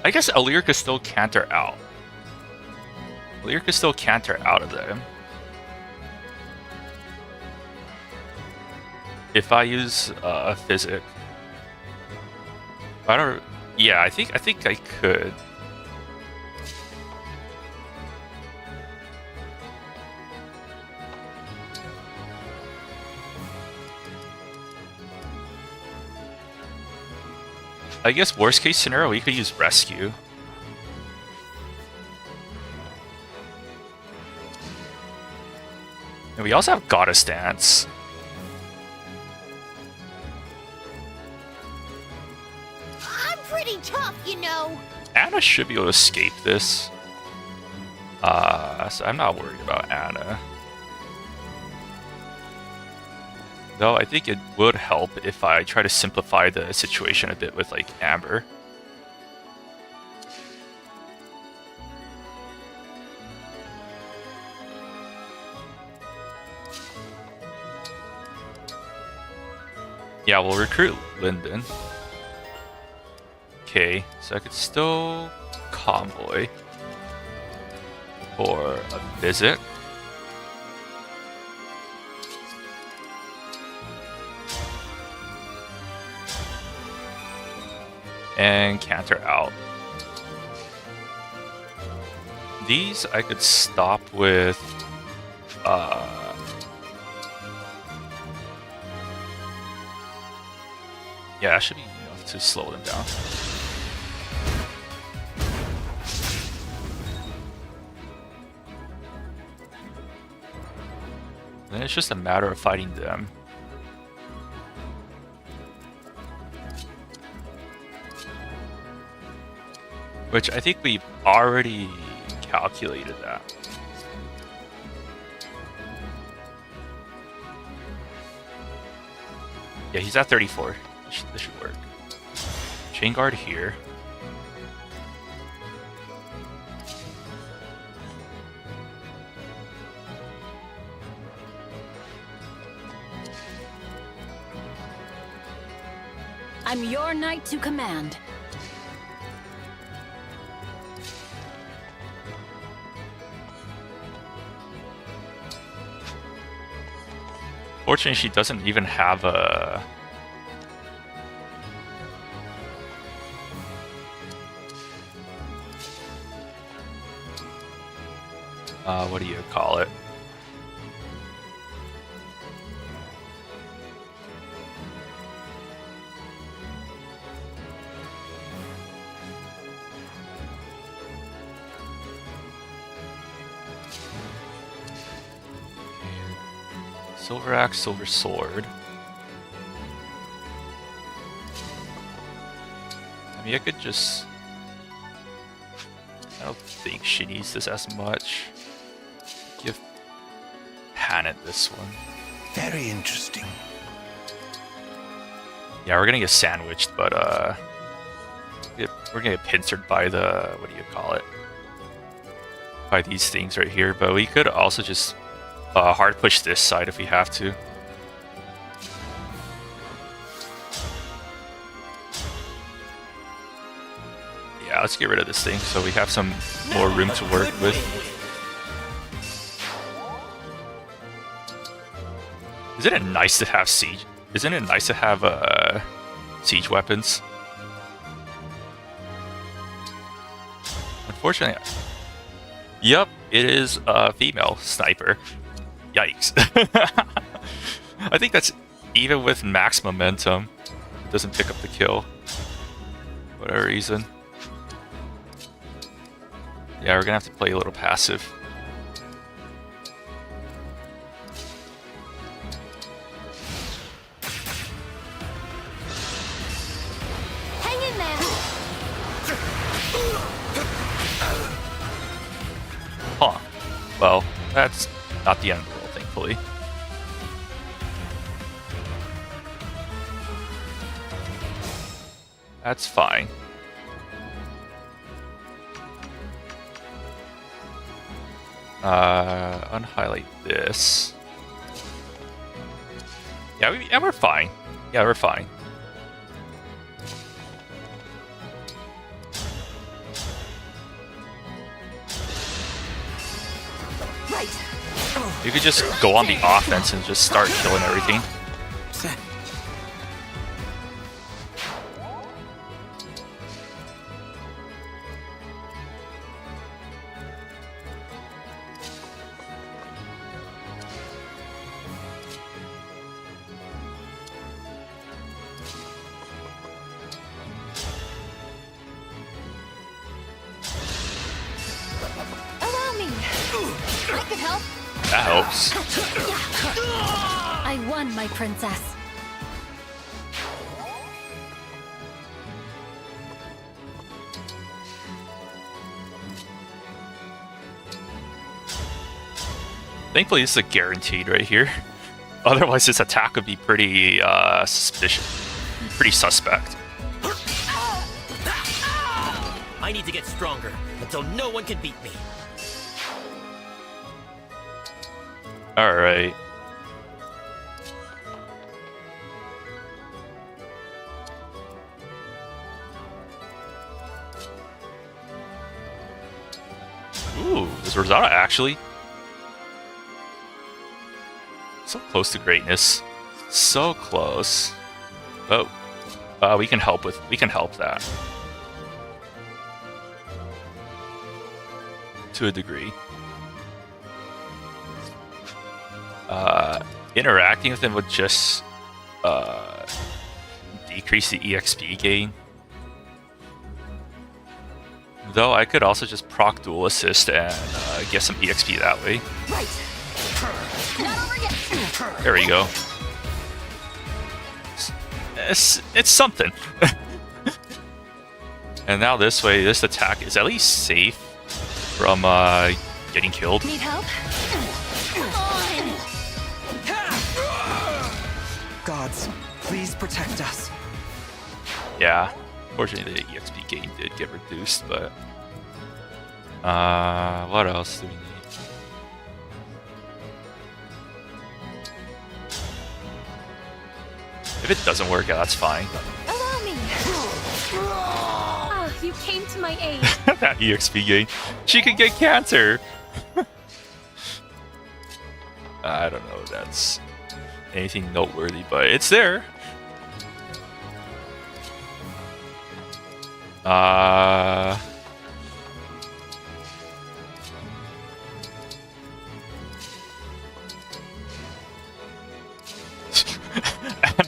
I guess Alir could still canter out. Alir could still canter out of them. If I use a Physic. I don't... Yeah, I think I could. I guess worst case scenario, we could use Rescue. And we also have Goddess Dance. I'm pretty tough, you know. Anna should be able to escape this. So I'm not worried about Anna. Though I think it would help if I try to simplify the situation a bit with, like, Amber. Yeah, we'll recruit Lyndon. Okay, so I could still convoy for a visit. And canter out. These I could stop with yeah, that should be enough to slow them down. Then it's just a matter of fighting them. Which I think we've already calculated that. Yeah, he's at 34. This should work. Chain guard here. I'm your knight to command. Fortunately, she doesn't even have a... what do you call it? Silver axe, silver sword. I mean, I could just... I don't think she needs this as much. Give Hannah this one. Very interesting. Yeah, we're gonna get sandwiched, but we're gonna get pincered by the... what do you call it? By these things right here, but we could also just hard push this side if we have to. Yeah, let's get rid of this thing so we have some more room to work with. Isn't it nice to have siege? Isn't it nice to have siege weapons? Unfortunately, yep, it is a female sniper. Yikes. I think that's even with max momentum. It doesn't pick up the kill. For whatever reason. Yeah, we're gonna have to play a little passive. Hang in there. Huh. Well, that's not the end of the world, thankfully. That's fine. Unhighlight this. Yeah, we're fine. Yeah, we're fine. You could just go on the offense and just start killing everything. Allow me. I could help. That helps. I won, my princess. Thankfully, this is a guaranteed right here. Otherwise, this attack would be pretty suspicious, pretty suspect. I need to get stronger until no one can beat me. All right. versus Rosada, actually. So close to greatness. So close. Oh, we can help that. To a degree. Interacting with him would just decrease the EXP gain. Though I could also just proc dual assist and get some EXP that way. Right. Not over yet. There we go. It's something. And now this way, this attack is at least safe from getting killed. Need help? On. Gods, please protect us. Yeah, fortunately the EXP gain did get reduced, but what else do we need? If it doesn't work out, that's fine. Allow me. Ah, you came to my aid. That EXP gain. She could get cancer! I don't know if that's anything noteworthy, but it's there.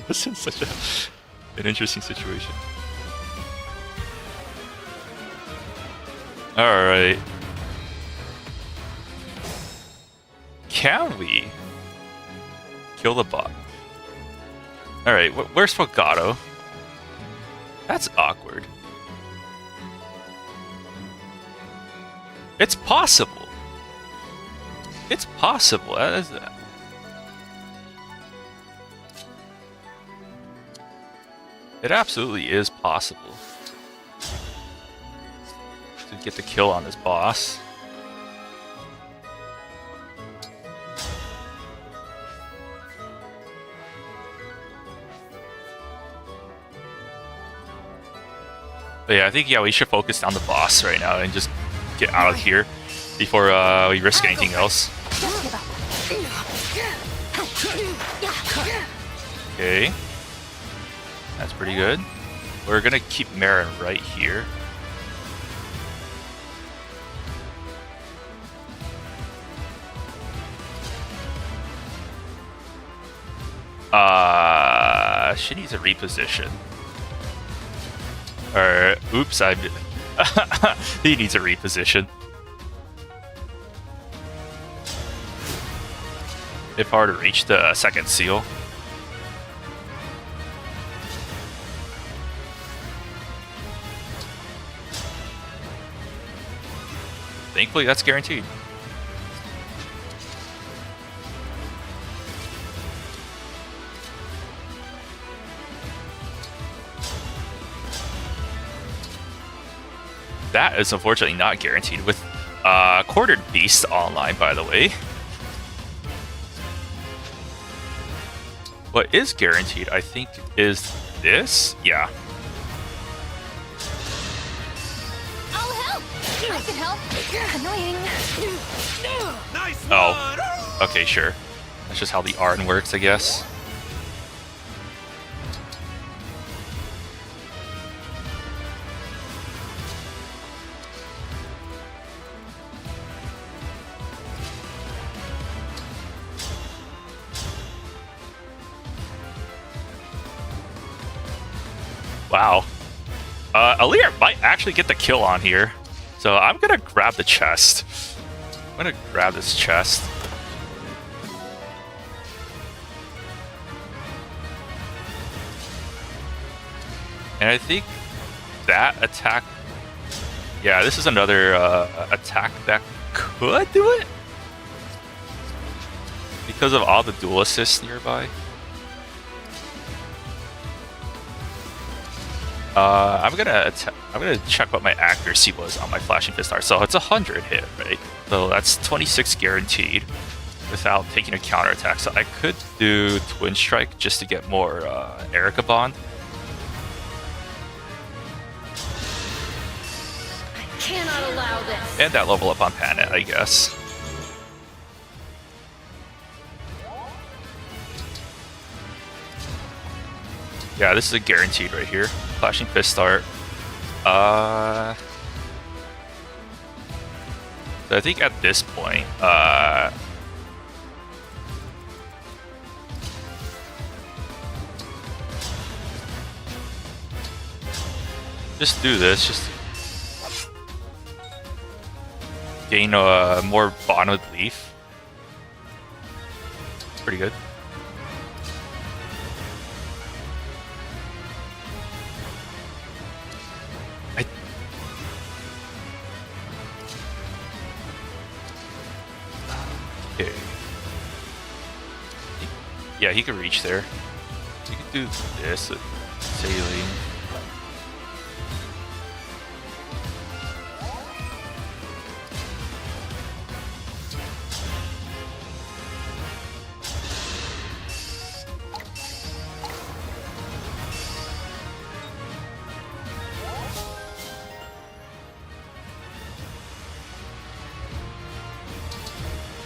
This is such an interesting situation. Alright. Can we kill the bot? Alright, where's Fogato? That's awkward. It's possible. It's possible. It absolutely is possible to get the kill on this boss. But yeah, I think we should focus on the boss right now and just get out of here before we risk anything else. Don't give up. Okay. That's pretty good. We're gonna keep Marin right here. She needs a reposition. Or, oops, he needs a reposition. If I were to reach the second seal. Thankfully, that's guaranteed. That is unfortunately not guaranteed with Quartered Beast online, by the way. What is guaranteed, I think, is this? Yeah. I'll help. I can help. Annoying. Nice Oh. Okay, sure. That's just how the Arn works, I guess. Wow. Aaliyah might actually get the kill on here. So I'm gonna grab the chest. I'm gonna grab this chest. And I think that attack... Yeah, this is another attack that could do it. Because of all the dual assists nearby. I'm gonna check what my accuracy was on my flashing fist art. So it's 100 hit, right? So that's 26 guaranteed without taking a counterattack. So I could do Twin Strike just to get more Erica Bond. Cannot allow this. this. And that level up on Panet, I guess. Yeah, this is a guaranteed right here. Flashing Fist start. So I think at this point, just do this. Just gain more bond with Leaf. Pretty good. Okay. Yeah, he could reach there. He could do this with sailing.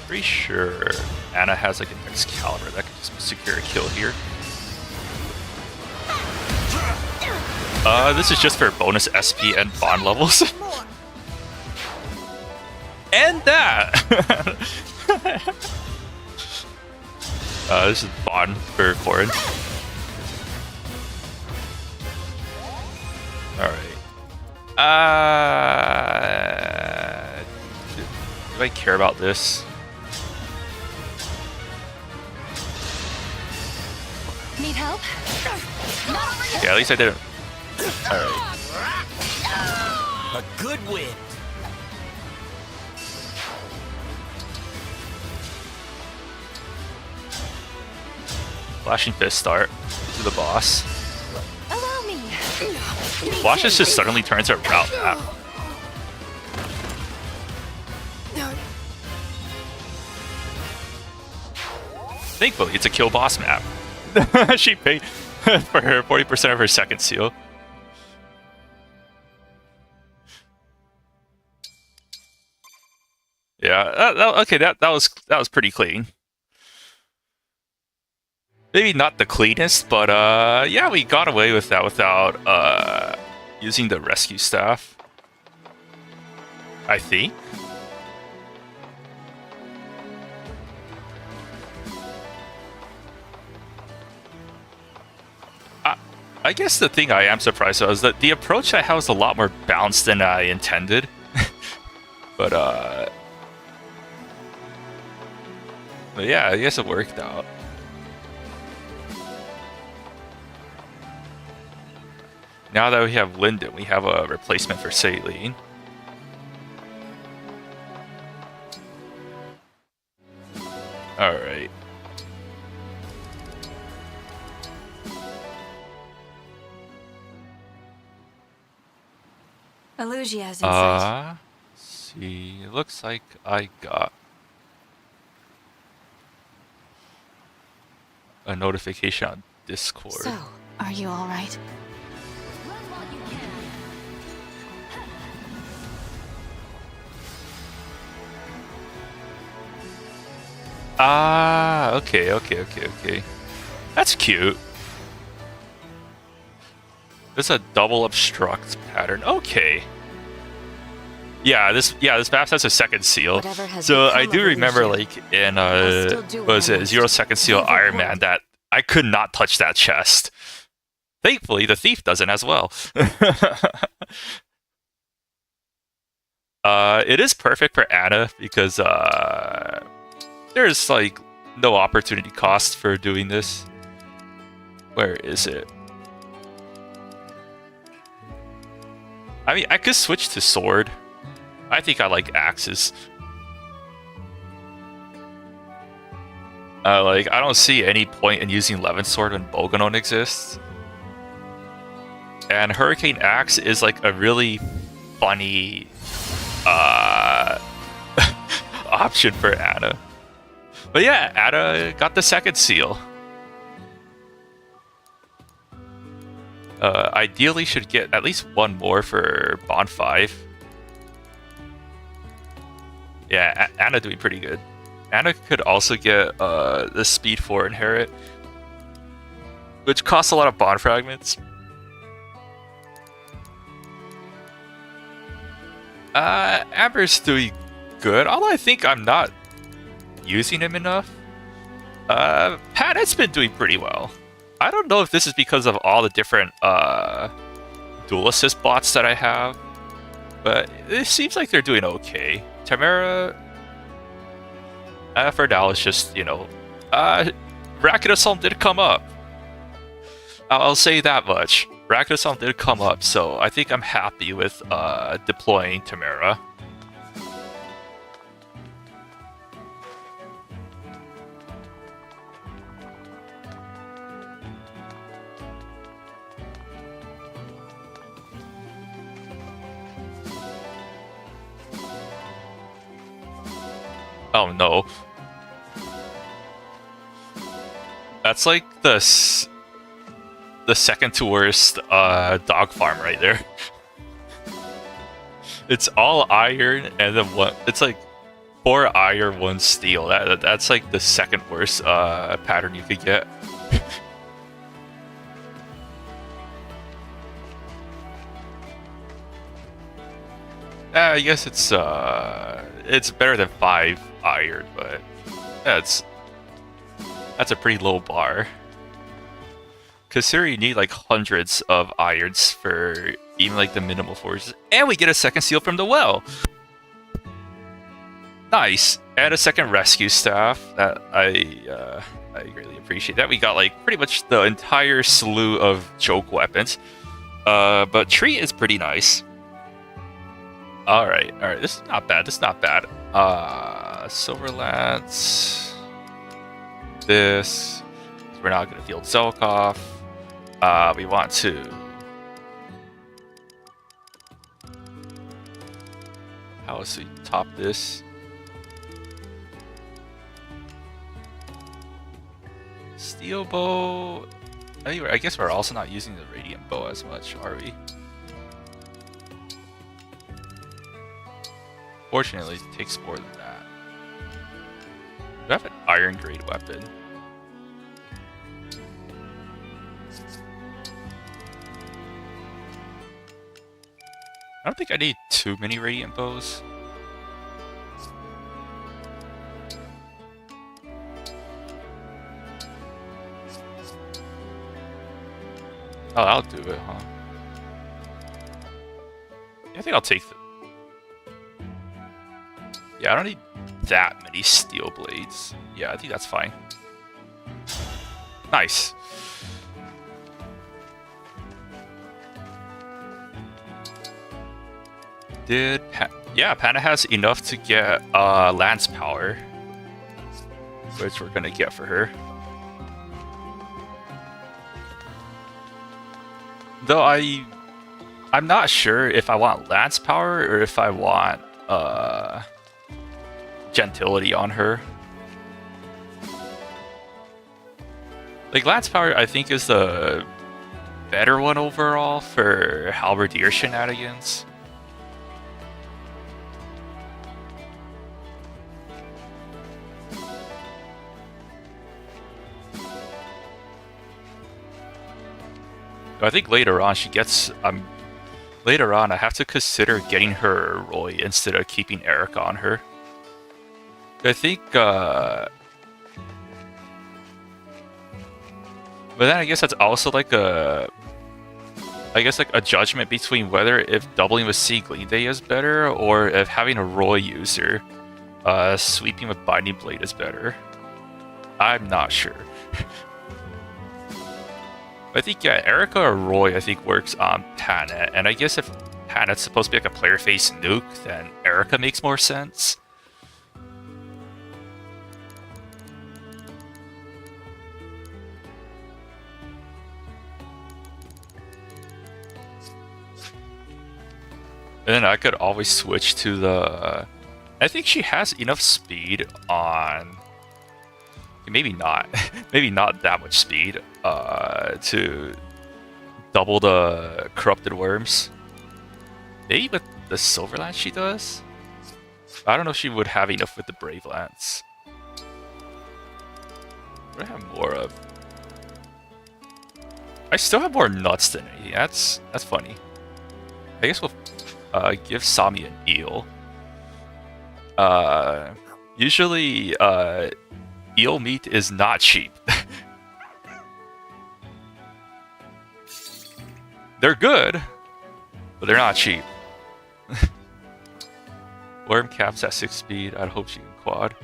Pretty sure Anna has like an Excalibur that could just secure a kill here. This is just for bonus SP and bond levels. And that! This is bond for Corin. Alright. Do I care about this? Need help? Yeah, at least I didn't. Alright. A good win. Flashing Fist start to the boss. Allow me. Watch this just suddenly turn into a route map. Thankfully, it's a kill boss map. She paid for her 40% of her second seal. Yeah, okay, that was pretty clean. Maybe not the cleanest, but yeah, we got away with that without using the rescue staff. I think. I guess the thing I am surprised about is that the approach I had was a lot more balanced than I intended. But yeah, I guess it worked out. Now that we have Linden, we have a replacement for Saline. Alright. Elugia's in sight. See, it looks like I got a notification on Discord. So, are you all right? Run while you can. Okay. That's cute. It's a double obstruct pattern. Okay. Yeah, this map has a second seal. Whatever has So become I do of remember, Illusion, like in I'll still do what was what I it, must. 0 second seal Leave it Ironman, alone. that I could not touch that chest. Thankfully, the thief doesn't as well. It is perfect for Anna because there's like no opportunity cost for doing this. Where is it? I mean, I could switch to sword. I think I like axes. I don't see any point in using Levin Sword when Boganon exists. And Hurricane Axe is like a really funny option for Anna. But yeah, Anna got the second seal. Ideally should get at least one more for Bond 5. Yeah, Anna doing pretty good. Anna could also get the speed 4 inherit, which costs a lot of bond fragments. Amber's doing good, although I think I'm not using him enough. Pat's been doing pretty well. I don't know if this is because of all the different dual assist bots that I have, but it seems like they're doing okay. Tamara, for now, it's just, you know, Racket Assault did come up. I'll say that much. Racket Assault did come up, so I think I'm happy with deploying Tamara. Oh no. That's like the second to worst dog farm right there. It's all iron and then one. It's like 4 iron, 1 steel. That's like the second worst pattern you could get. I guess it's better than 5 iron, but that's a pretty low bar. Considering you need like hundreds of irons for even like the minimal forces, and we get a second seal from the well. Nice, and a second rescue staff. That I greatly appreciate that. We got like pretty much the entire slew of choke weapons, but tree is pretty nice. All right. This is not bad. Silver Lance. This. We're not gonna field Zelkov. We want to. How else do we top this? Steel bow. Anyway, I guess we're also not using the radiant bow as much, are we? Fortunately, it takes more than that. Do I have an iron grade weapon? I don't think I need too many radiant bows. Oh, I'll do it, huh? I think I'll take the... Yeah, I don't need that many steel blades. Yeah, I think that's fine. Nice. Yeah, Panda has enough to get lance power, which we're gonna get for her. Though I'm not sure if I want lance power or if I want gentility on her. Like lance power, I think is the better one overall for halberdier shenanigans. I think later on she gets later on I have to consider getting her Roy instead of keeping Eric on her. I think but then I guess that's also like a judgment between whether if doubling with Sieglinde is better or if having a Roy user sweeping with Binding Blade is better. I'm not sure. I think, yeah, Erica or Roy, I think, works on Panet. And I guess if Panet's supposed to be like a player face nuke, then Erica makes more sense. And then I could always switch to the... I think she has enough speed on... Maybe not. Maybe not that much speed to double the corrupted worms. Maybe with the Silver Lance she does? I don't know if she would have enough with the Brave Lance. What do I have more of? I still have more nuts than anything. That's funny. I guess we'll give Sami an eel. Usually, eel meat is not cheap. They're good, but they're not cheap. Worm caps at 6 speed. I'd hope she can quad.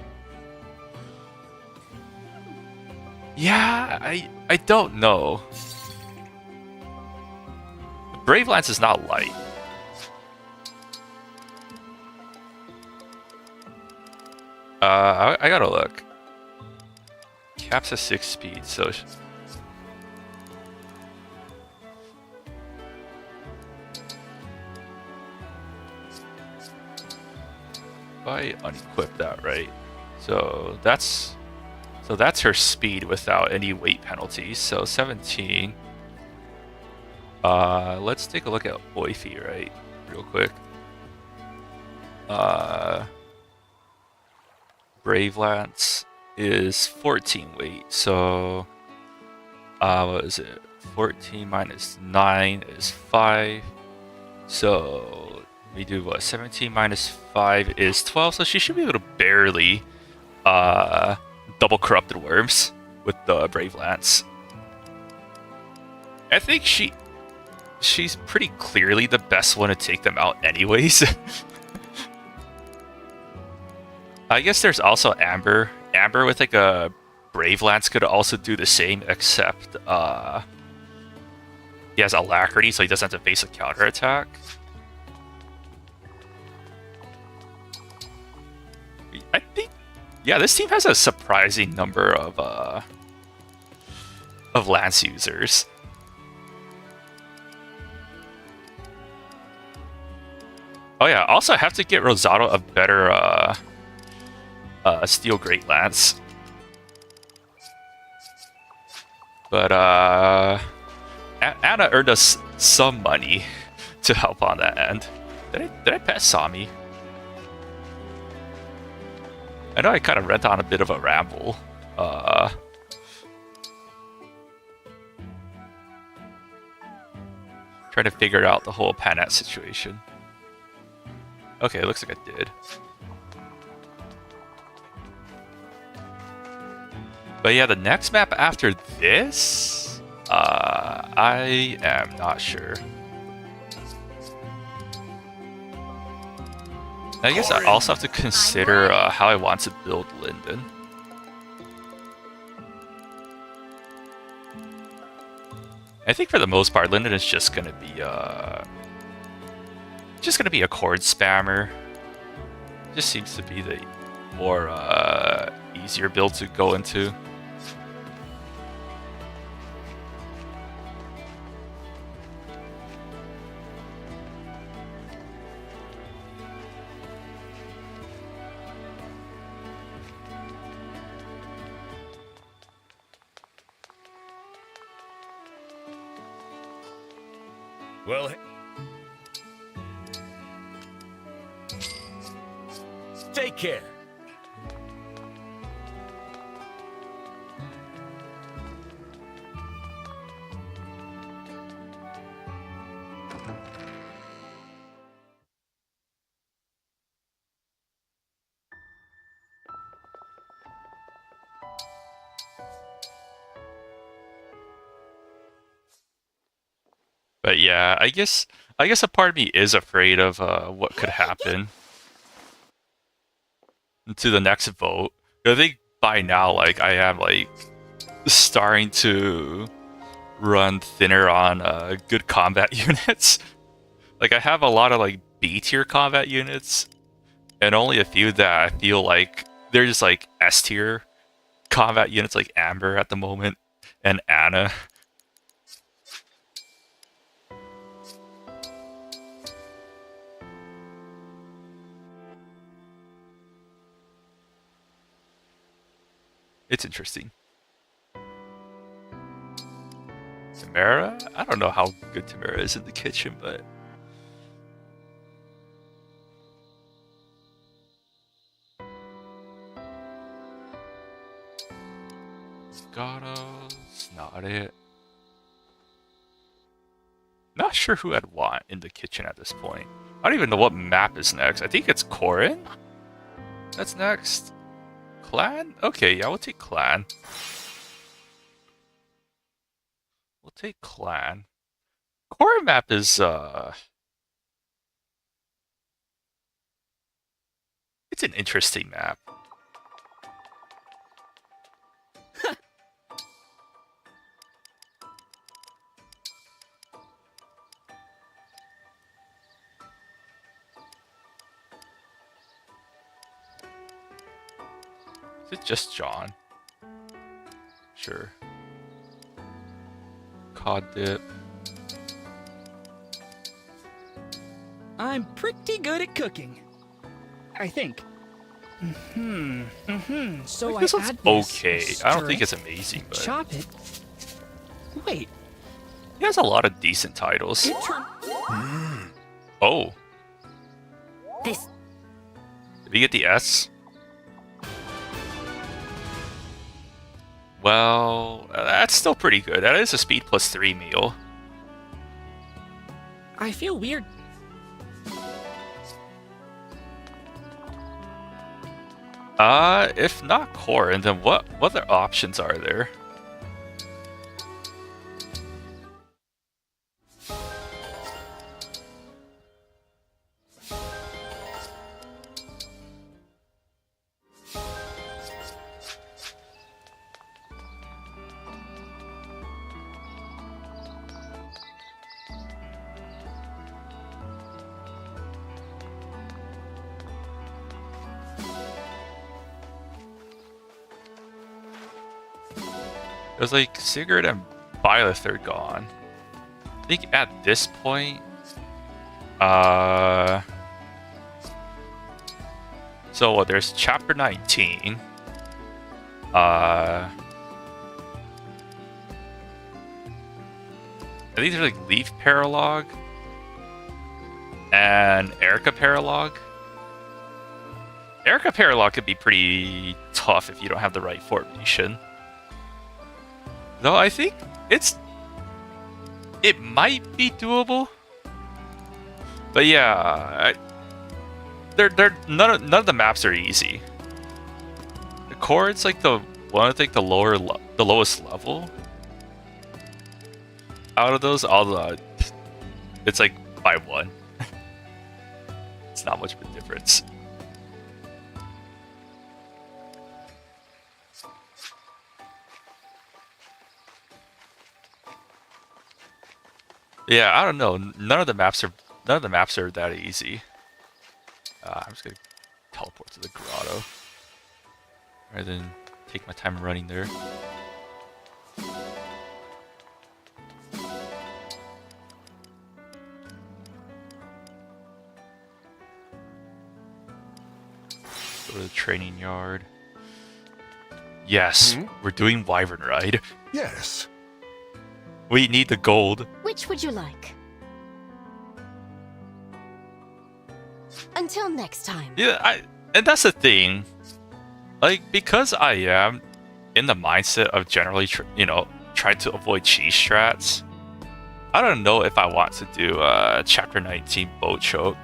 Yeah, I don't know. Brave Lance is not light. I gotta look. Caps at 6 speed, so. If I unequip that, right? So that's her speed without any weight penalties. So 17. Let's take a look at Oifi, right? Real quick. Brave Lance is 14 weight, so what is it? 14 minus 9 is 5. So we do what? 17 minus 5 is 12, so she should be able to barely double corrupted worms with the Brave Lance. I think she's pretty clearly the best one to take them out anyways. I guess there's also Amber. Amber with like a Brave Lance could also do the same, except he has Alacrity, so he doesn't have to face a counterattack. I think, yeah, this team has a surprising number of Lance users. Oh yeah, also I have to get Rosato a better Steel Great Lance. But Anna earned us some money to help on that end. Did I pet Sami? I know I kind of went on a bit of a ramble. Trying to figure out the whole Panat situation. Okay, it looks like I did. But yeah, the next map after this, I am not sure. I guess I also have to consider how I want to build Linden. I think for the most part, Linden is just gonna be a chord spammer. Just seems to be the more easier build to go into. Well, take care. But yeah, I guess a part of me is afraid of what could happen to the next vote. I think by now, like, I am like starting to run thinner on good combat units. Like, I have a lot of like B tier combat units, and only a few that I feel like they're just like S tier combat units, like Amber at the moment and Anna. It's interesting. Tamara? I don't know how good Tamara is in the kitchen, but Gato's not it. Not sure who I'd want in the kitchen at this point. I don't even know what map is next. I think it's Corin. That's next. Clan? Okay, yeah, we'll take Clan. We'll take Clan. Corin map is, it's an interesting map. Is it just John? Sure. Cod dip. I'm pretty good at cooking. I think. So This I one's add this, okay. I don't stir think it, it's amazing, but chop it. Wait, he has a lot of decent titles. it turn. Oh, This. did we get the S? Well, that's still pretty good. That is a speed +3 meal. I feel weird. If not Corin, then what other options are there? It was like Sigurd and Byleth are gone. I think at this point, so what? There's chapter 19. I think there's like Leaf Paralogue and Erica Paralogue. Erica Paralogue could be pretty tough if you don't have the right formation. Though I think it might be doable. But yeah, none of the maps are easy. The chord's like the one I think the lowest level. Out of those, it's like by one. It's not much of a difference. Yeah, I don't know. None of the maps are that easy. I'm just gonna teleport to the grotto rather than take my time running there. Go to the training yard. Yes, we're doing Wyvern Ride. Yes. We need the gold. Which would you like? Until next time. Yeah, and that's the thing. Like, because I am in the mindset of generally, trying to avoid cheese strats, I don't know if I want to do Chapter 19 boat choke.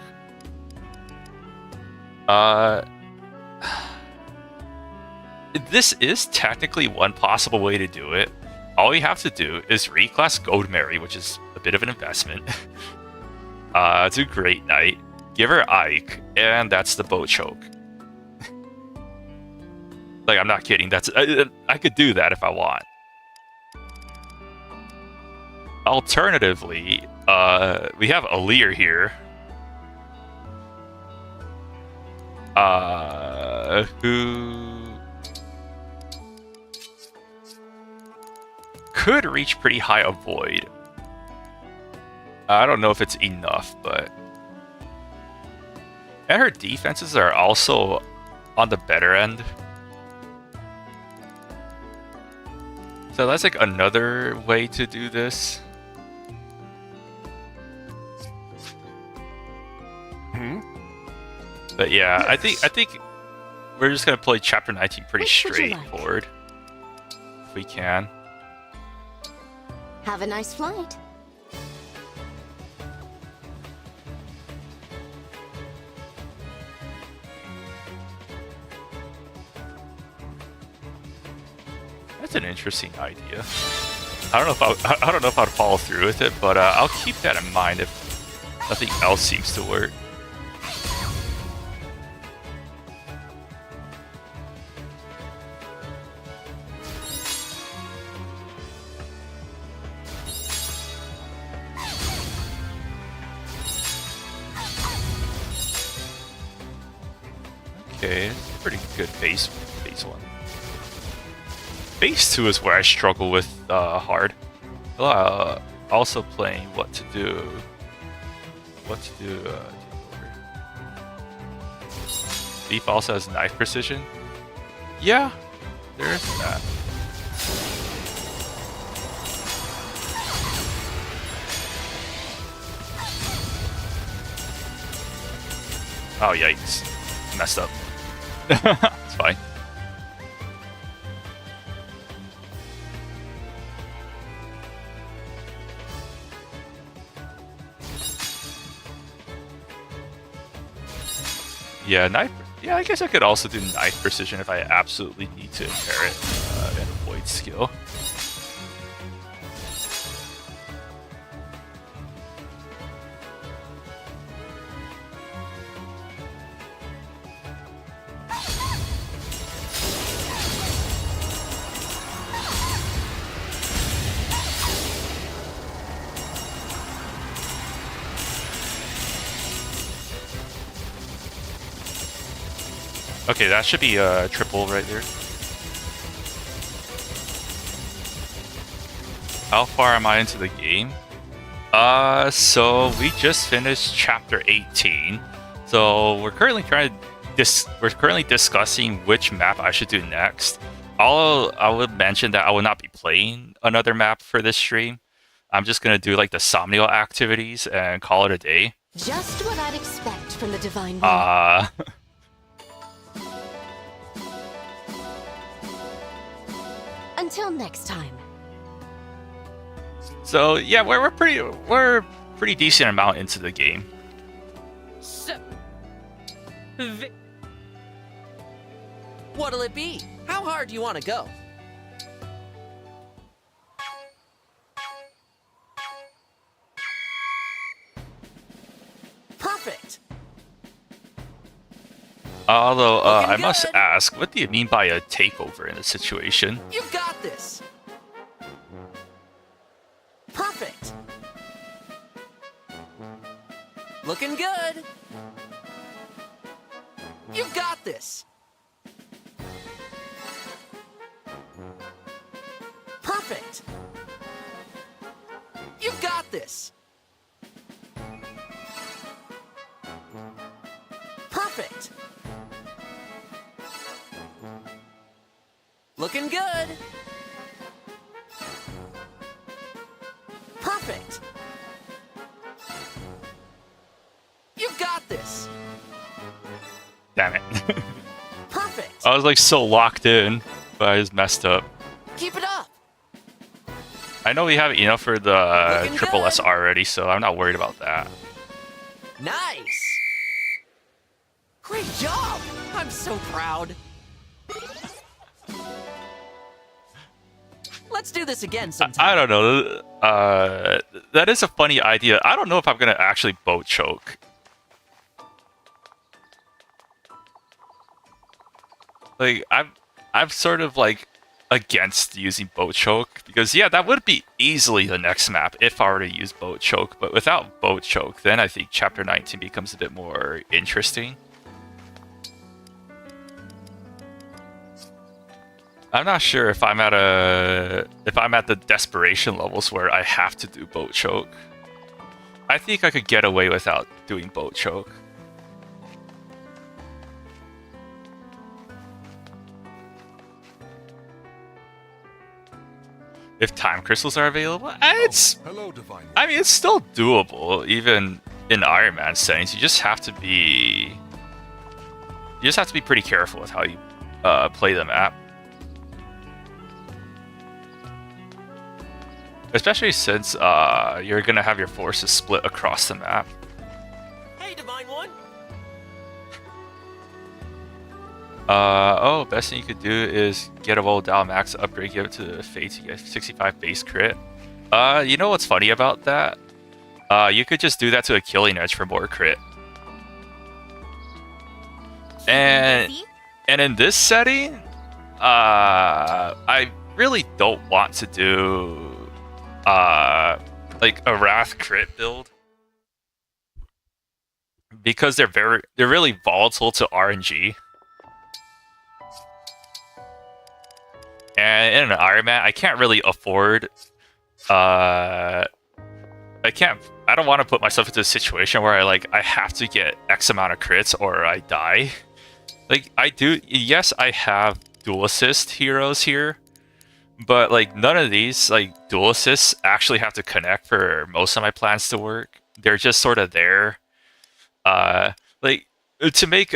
This is technically one possible way to do it. All you have to do is reclass Gold Mary, which is a bit of an investment. Do Great Knight, give her Ike, and that's the boat choke. Like, I'm not kidding. I could do that if I want. Alternatively, we have Alir here, who could reach pretty high avoid. I don't know if it's enough, but... And her defenses are also on the better end. So that's like another way to do this. But yeah, Yes. I think we're just gonna play Chapter 19 pretty Which would you like? straightforward. if we can. Have a nice flight. That's an interesting idea. I don't know if I'd follow through with it, but I'll keep that in mind if nothing else seems to work. Okay, it's a pretty good base one. Base 2 is where I struggle with hard. Also playing what to do. Beef also has knife precision. Yeah, there's that. Oh yikes! Messed up. It's fine. Yeah, knife. Yeah, I guess I could also do knife precision if I absolutely need to inherit an avoid skill. Okay, that should be a triple right there. How far am I into the game? So we just finished chapter 18. So we're currently discussing which map I should do next. I would mention that I will not be playing another map for this stream. I'm just gonna do like the Somnial activities and call it a day. Just what I'd expect from the divine being. Until next time. So yeah, we're pretty decent amount into the game. What'll it be? How hard do you want to go? Perfect. Although I must ask, what do you mean by a takeover in this situation? You got this. Perfect. Looking good. You got this. Perfect. You got this. Perfect. Looking good. Perfect. You got this. Damn it. Perfect. I was like so locked in, but I just messed up. Keep it up. I know we have enough for the Looking triple good. S already, so I'm not worried about that. Nice. Great job. I'm so proud. Let's do this again sometime. I don't know. That is a funny idea. I don't know if I'm gonna actually boat choke. Like I'm sort of like against using boat choke because yeah, that would be easily the next map if I were to use boat choke. But without boat choke, then I think chapter 19 becomes a bit more interesting. I'm not sure if I'm at the desperation levels where I have to do boat choke. I think I could get away without doing boat choke. If time crystals are available, it's Hello, Divine. I mean it's still doable even in Ironman settings. You just have to be pretty careful with how you play the map. Especially since you're gonna have your forces split across the map. Hey, Divine One. Oh, best thing you could do is get a Woe Dao max upgrade, give it to the Fates, you get 65 base crit. You know what's funny about that? You could just do that to a Killing Edge for more crit. And in this setting, I really don't want to do like a Wrath crit build because they're really volatile to RNG. And in an Ironman, I can't really afford. I don't want to put myself into a situation where I have to get X amount of crits or I die. Like I do. Yes, I have dual assist heroes here, but like none of these like dual assists actually have to connect for most of my plans to work. They're just sort of there, like to make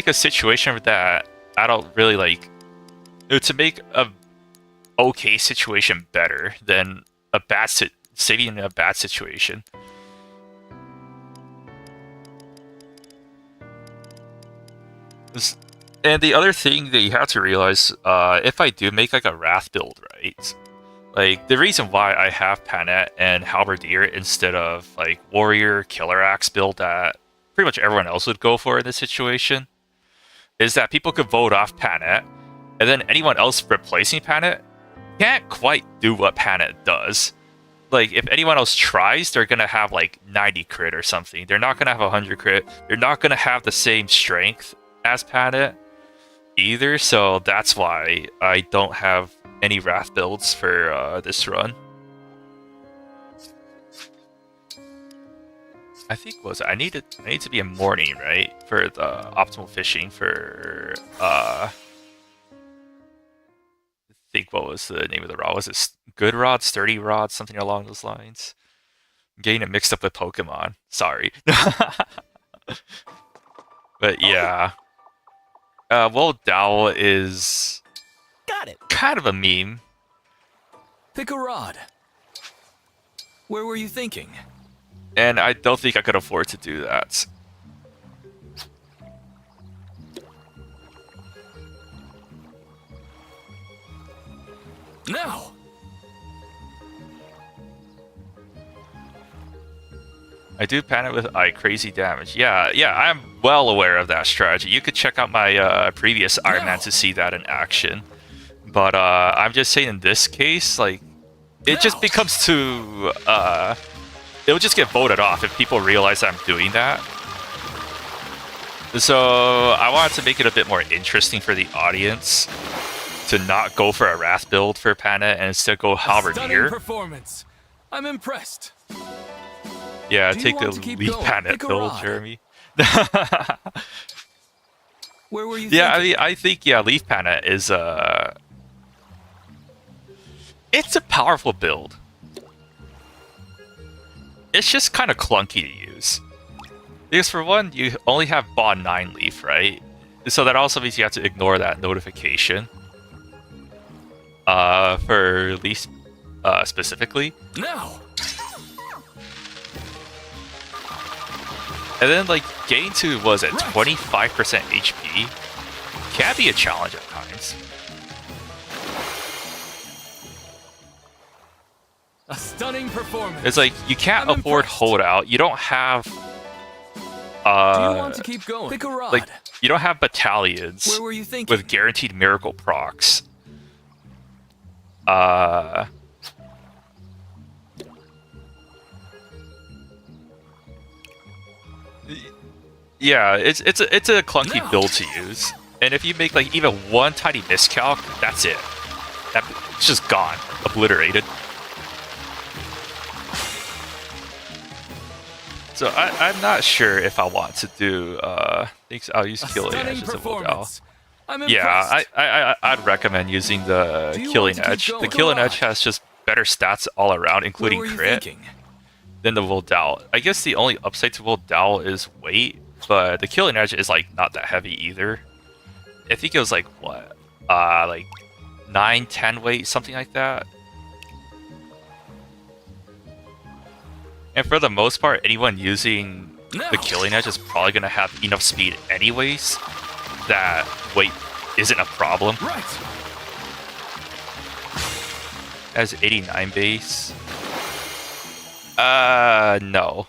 a situation that I don't really like. To make a okay situation better than a bad saving in a bad situation. And the other thing that you have to realize, if I do make like a Wrath build, right? Like the reason why I have Panet and Halberdier instead of like Warrior Killer Axe build that pretty much everyone else would go for in this situation, is that people could vote off Panet. And then anyone else replacing Panet can't quite do what Panet does. Like, if anyone else tries, they're going to have, like, 90 crit or something. They're not going to have 100 crit. They're not going to have the same strength as Panet either. So that's why I don't have any Wrath builds for this run. I think I need to be in morning, right? For the optimal fishing for... I think what was the name of the rod? Was it Good Rod, Sturdy Rod, something along those lines? I'm getting it mixed up with Pokemon. Sorry. But yeah. Well, Dao is Got it. kind of a meme. Pick a rod. Where were you thinking? And I don't think I could afford to do that. Now! I do pan it with crazy damage. Yeah, I'm well aware of that strategy. You could check out my previous Ironman to see that in action. But I'm just saying in this case, like, it just becomes too... it'll just get voted off if people realize I'm doing that. So I wanted to make it a bit more interesting for the audience to not go for a Wrath build for Panet and instead go Halberdier. Performance. I'm impressed. Yeah, Do you take the want to keep Leaf going? Panet Pick a build, rod. Jeremy. Where were you Yeah, I thinking? mean, I think Leaf Panet is it's a powerful build. It's just kind of clunky to use. Because for one, you only have Bond 9 Leaf, right? So that also means you have to ignore that notification. For Leaf specifically. Now! And then, like, getting to, was it 25% HP? Can be a challenge at times. A stunning performance. It's like, you can't I'm afford impressed. holdout. You don't have... Do you want to keep going? Pick a rod. like, you don't have battalions Where were you thinking? with guaranteed miracle procs. Yeah, it's a clunky No. build to use, and if you make like even one tiny miscalc, that's it. It's just gone, obliterated. So I'm not sure if I want to do. Thinks I'll use A Killing stunning Edge as a Wogal. performance. I'm impressed. Yeah, I'd recommend using the Do you Killing want to keep Edge. The going? Killing Go Edge on. has just better stats all around, Where including were you crit, thinking? than the Wogal. I guess the only upside to Wogal is weight, but the Killing Edge is like not that heavy either. I think it was like what, like 9-10 weight, something like that. And for the most part, anyone using the Killing Edge is probably going to have enough speed anyways that weight isn't a problem. Right. As 89 base. No.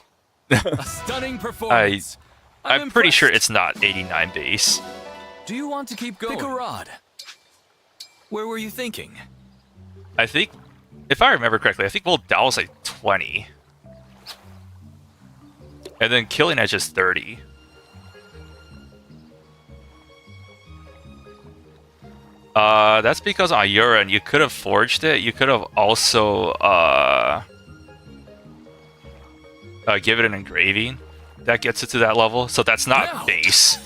A stunning performance. I'm pretty sure it's not 89 base. Do you want to keep going? Pick a rod. Where were you thinking? I think, if I remember correctly, I think Dow was like 20. And then Killing Edge is 30. That's because on your end, you could have forged it. You could have also give it an engraving that gets it to that level. So that's not base.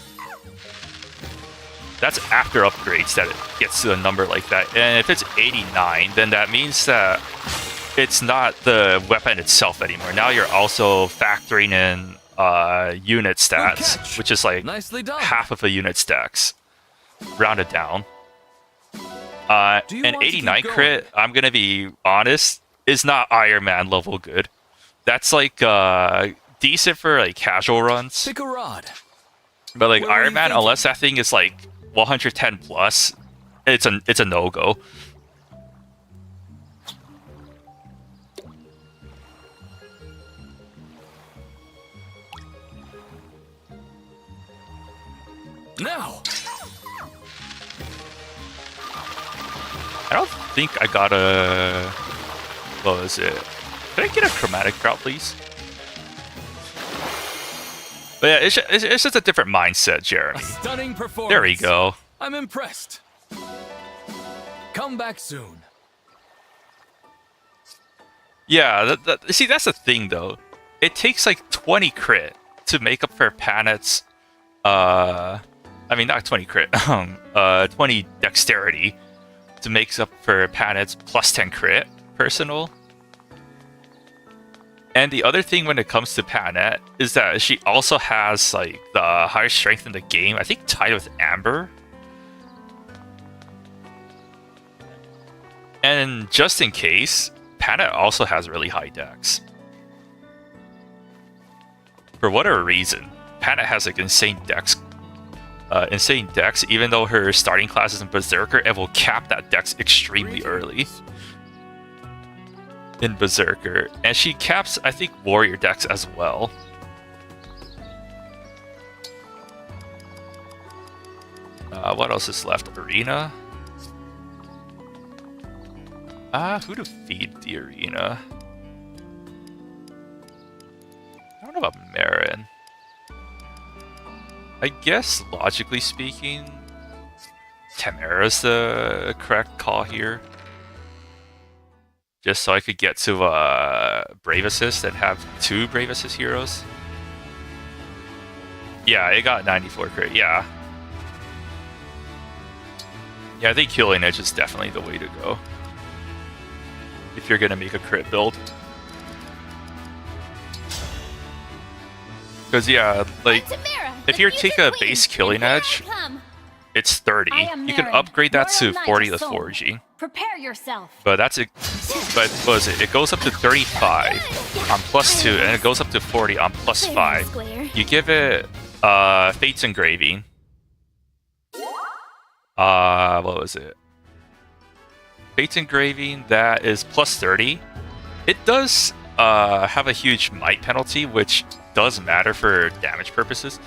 That's after upgrades that it gets to a number like that. And if it's 89, then that means that it's not the weapon itself anymore. Now you're also factoring in unit stats, which is like half of a unit stacks, rounded down. An 89 crit, I'm gonna be honest, is not Ironman level good. That's like decent for like casual runs. Pick a rod. But like Ironman, unless that thing is like 110 plus, it's a no-go. Now. I don't think I got a... What was it? Can I get a chromatic drought, please? But yeah, it's just a different mindset, Jeremy. A stunning performance. There we go. I'm impressed. Come back soon. Yeah, see, that's the thing, though. It takes like 20 crit to make up for Panet's... I mean, not 20 crit. 20 dexterity to make up for Panet's plus 10 crit personal. And the other thing when it comes to Panet is that she also has like the highest strength in the game, I think tied with Amber. And just in case, Panet also has really high dex. For whatever reason, Panet has like insane dex, even though her starting class is in Berserker, it will cap that dex extremely early. In Berserker, and she caps, I think, Warrior decks as well. What else is left? Arena? Who to feed the Arena? I don't know about Marin. I guess, logically speaking, Tamara's the correct call here. Just so I could get to Brave Assist and have 2 Brave Assist heroes. Yeah, it got 94 crit, yeah. Yeah, I think Killing Edge is definitely the way to go. If you're gonna make a crit build. Because yeah, like, if you take a base Killing Edge, it's 30. You can upgrade that to 40 to Forging. Prepare yourself. But that's it. But what is it? It goes up to 35 on +2, and it goes up to 40 on +5. You give it Fate's Engraving. What was it? Fate's Engraving, that is +30. It does have a huge might penalty, which does matter for damage purposes.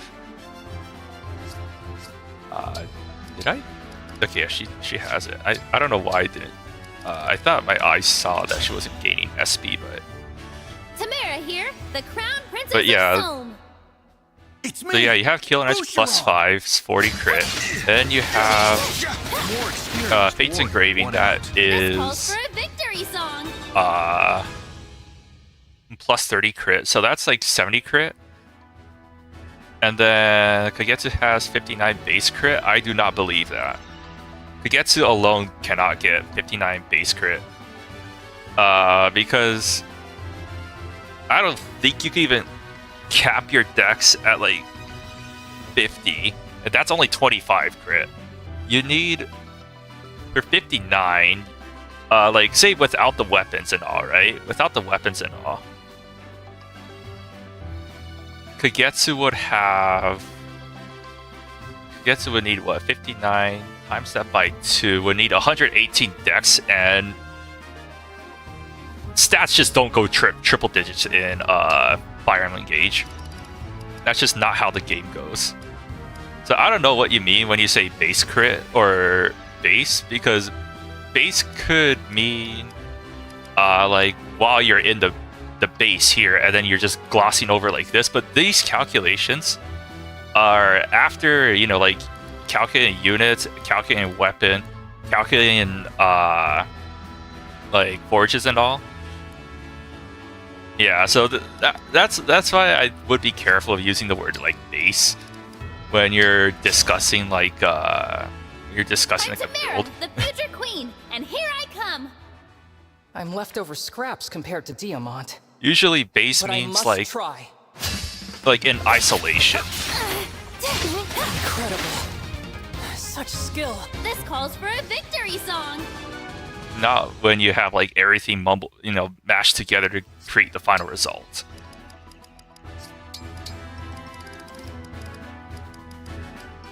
Did I? Okay, yeah, she has it. I don't know why I didn't. I thought my eyes saw that she wasn't gaining SP, but... Tamara here, the crown princess but yeah, of Somme. It's me. So yeah, you have Killing Edge +5, 40 crit. Then you have Fate's Engraving, that This calls is for a victory song. +30 crit. So that's like 70 crit. And then Kagetsu has 59 base crit. I do not believe that. Kagetsu alone cannot get 59 base crit. Because I don't think you can even cap your dex at like 50. And that's only 25 crit. You need, for 59, like say without the weapons and all, right? Without the weapons and all. Kagetsu would have... Kagetsu would need, what, 59 times that by 2, would need 118 dex, and stats just don't go triple digits in Fire Emblem Engage. That's just not how the game goes. So I don't know what you mean when you say base crit or base, because base could mean like while you're in the base here, and then you're just glossing over like this. But these calculations are after, you know, like calculating units, calculating weapon, calculating like forges and all. Yeah, so that's why I would be careful of using the word like base when you're discussing like a build. The future queen, and here I come. I'm leftover scraps compared to Diamant. Usually base But means I must like try. in isolation. Incredible. Such skill. This calls for a victory song. Not when you have like everything mashed together to create the final result.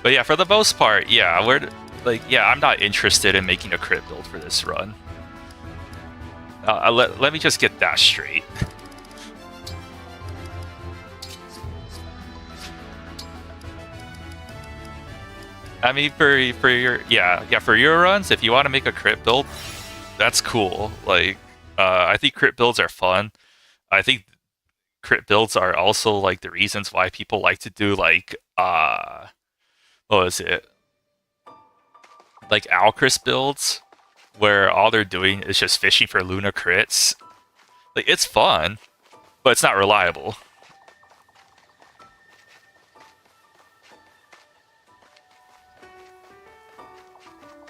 But yeah, for the most part, yeah, I'm not interested in making a crit build for this run. Let me just get that straight. I mean, for your runs, if you want to make a crit build, that's cool. Like, I think crit builds are fun. I think crit builds are also like the reasons why people like to do like what was it? Like Alcris builds, where all they're doing is just fishing for Luna crits. Like, it's fun, but it's not reliable.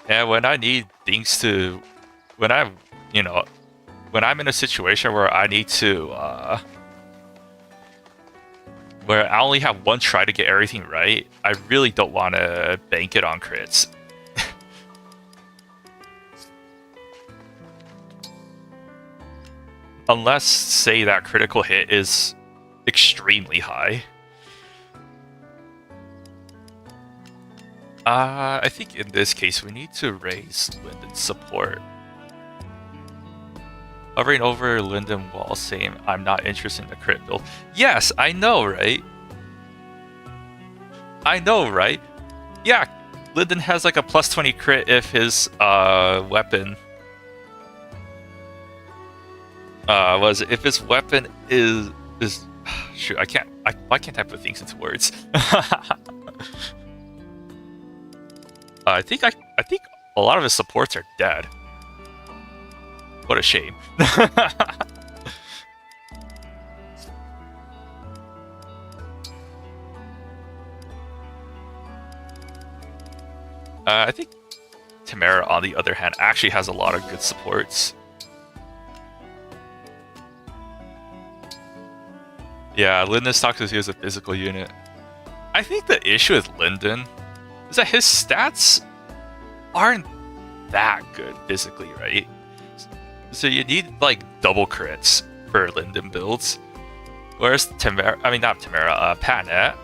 And when I need things to... When I'm in a situation where I need to... where I only have one try to get everything right, I really don't want to bank it on crits. Unless, say, that critical hit is extremely high. I think in this case we need to raise Linden's support. Hovering over Linden while saying I'm not interested in the crit build. Yes, I know, right? I know, right? Yeah, Linden has like a plus 20 crit if his weapon if his weapon is shoot, why can't I put things into words? I think a lot of his supports are dead. What a shame. I think Tamara, on the other hand, actually has a lot of good supports. Yeah, Linden talks as he is a physical unit. I think the issue with Linden is that his stats aren't that good physically, right? So you need like double crits for Linden builds. Whereas Panette,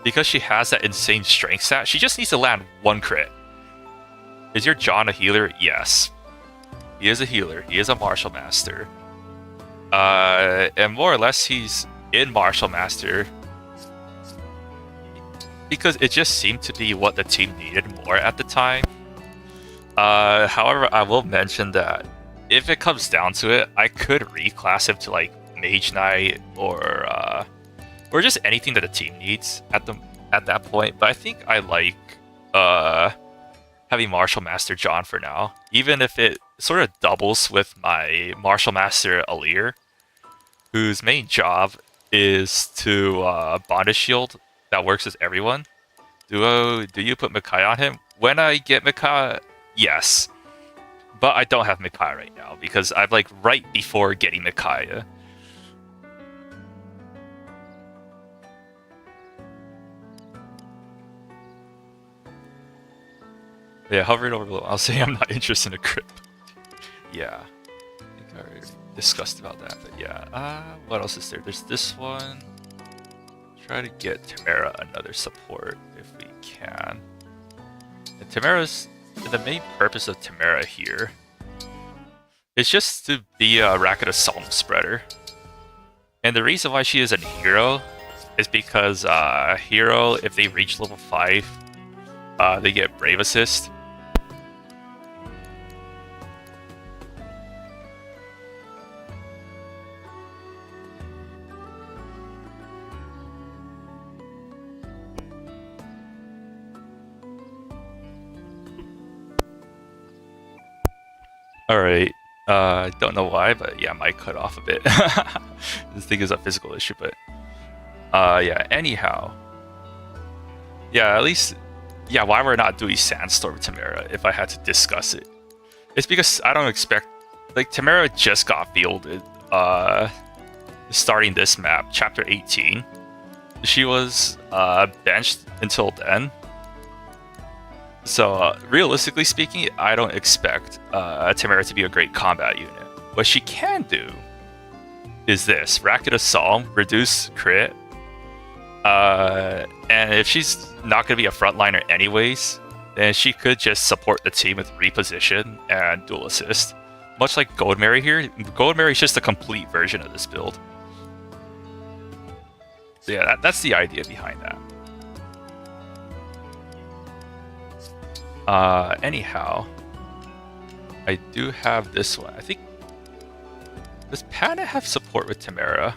because she has that insane strength stat, she just needs to land one crit. Is your John a healer? Yes. He is a healer. He is a Martial Master. And more or less he's in Martial Master because it just seemed to be what the team needed more at the time. However, I will mention that if it comes down to it, I could reclass him to like Mage Knight or just anything that the team needs at that point. But I think I like having Martial Master John for now, even if it sort of doubles with my Martial Master Alir, whose main job is to bondage shield that works with everyone. Do you put Micaiah on him? When I get Micaiah, yes. But I don't have Micaiah right now because I'm like right before getting Micaiah. Yeah, hovering over, I'll say I'm not interested in a crit. Yeah. I think I already discussed about that, but yeah. What else is there? There's this one. try to get Tamara another support if we can. And the main purpose of Tamara here is just to be a Racket Assault spreader. And the reason why she is a hero is because hero, if they reach level 5, they get Brave Assist. Alright, don't know why, but yeah, might cut off a bit. This thing is a physical issue, but yeah, anyhow. Yeah, at least, yeah, why we're not doing Sandstorm Tamara, if I had to discuss it. It's because I don't expect, like, Tamara just got fielded, starting this map, Chapter 18. She was benched until then. So, realistically speaking, I don't expect Tamara to be a great combat unit. What she can do is this. Racket Assault, reduce crit. And if she's not going to be a frontliner anyways, then she could just support the team with reposition and dual assist. Much like Gold Mary here. Gold Mary is just a complete version of this build. So yeah, that's the idea behind that. Anyhow, I do have this one. I think, does Panda have support with Tamara?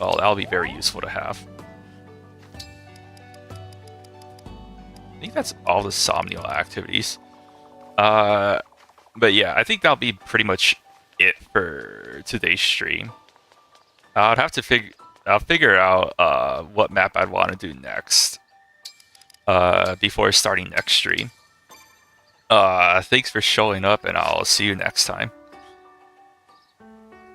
Well, that'll be very useful to have. I think that's all the Somnial activities. But yeah, I think that'll be pretty much it for today's stream. I'll have to figure out what map I'd want to do next before starting next stream. Thanks for showing up, and I'll see you next time.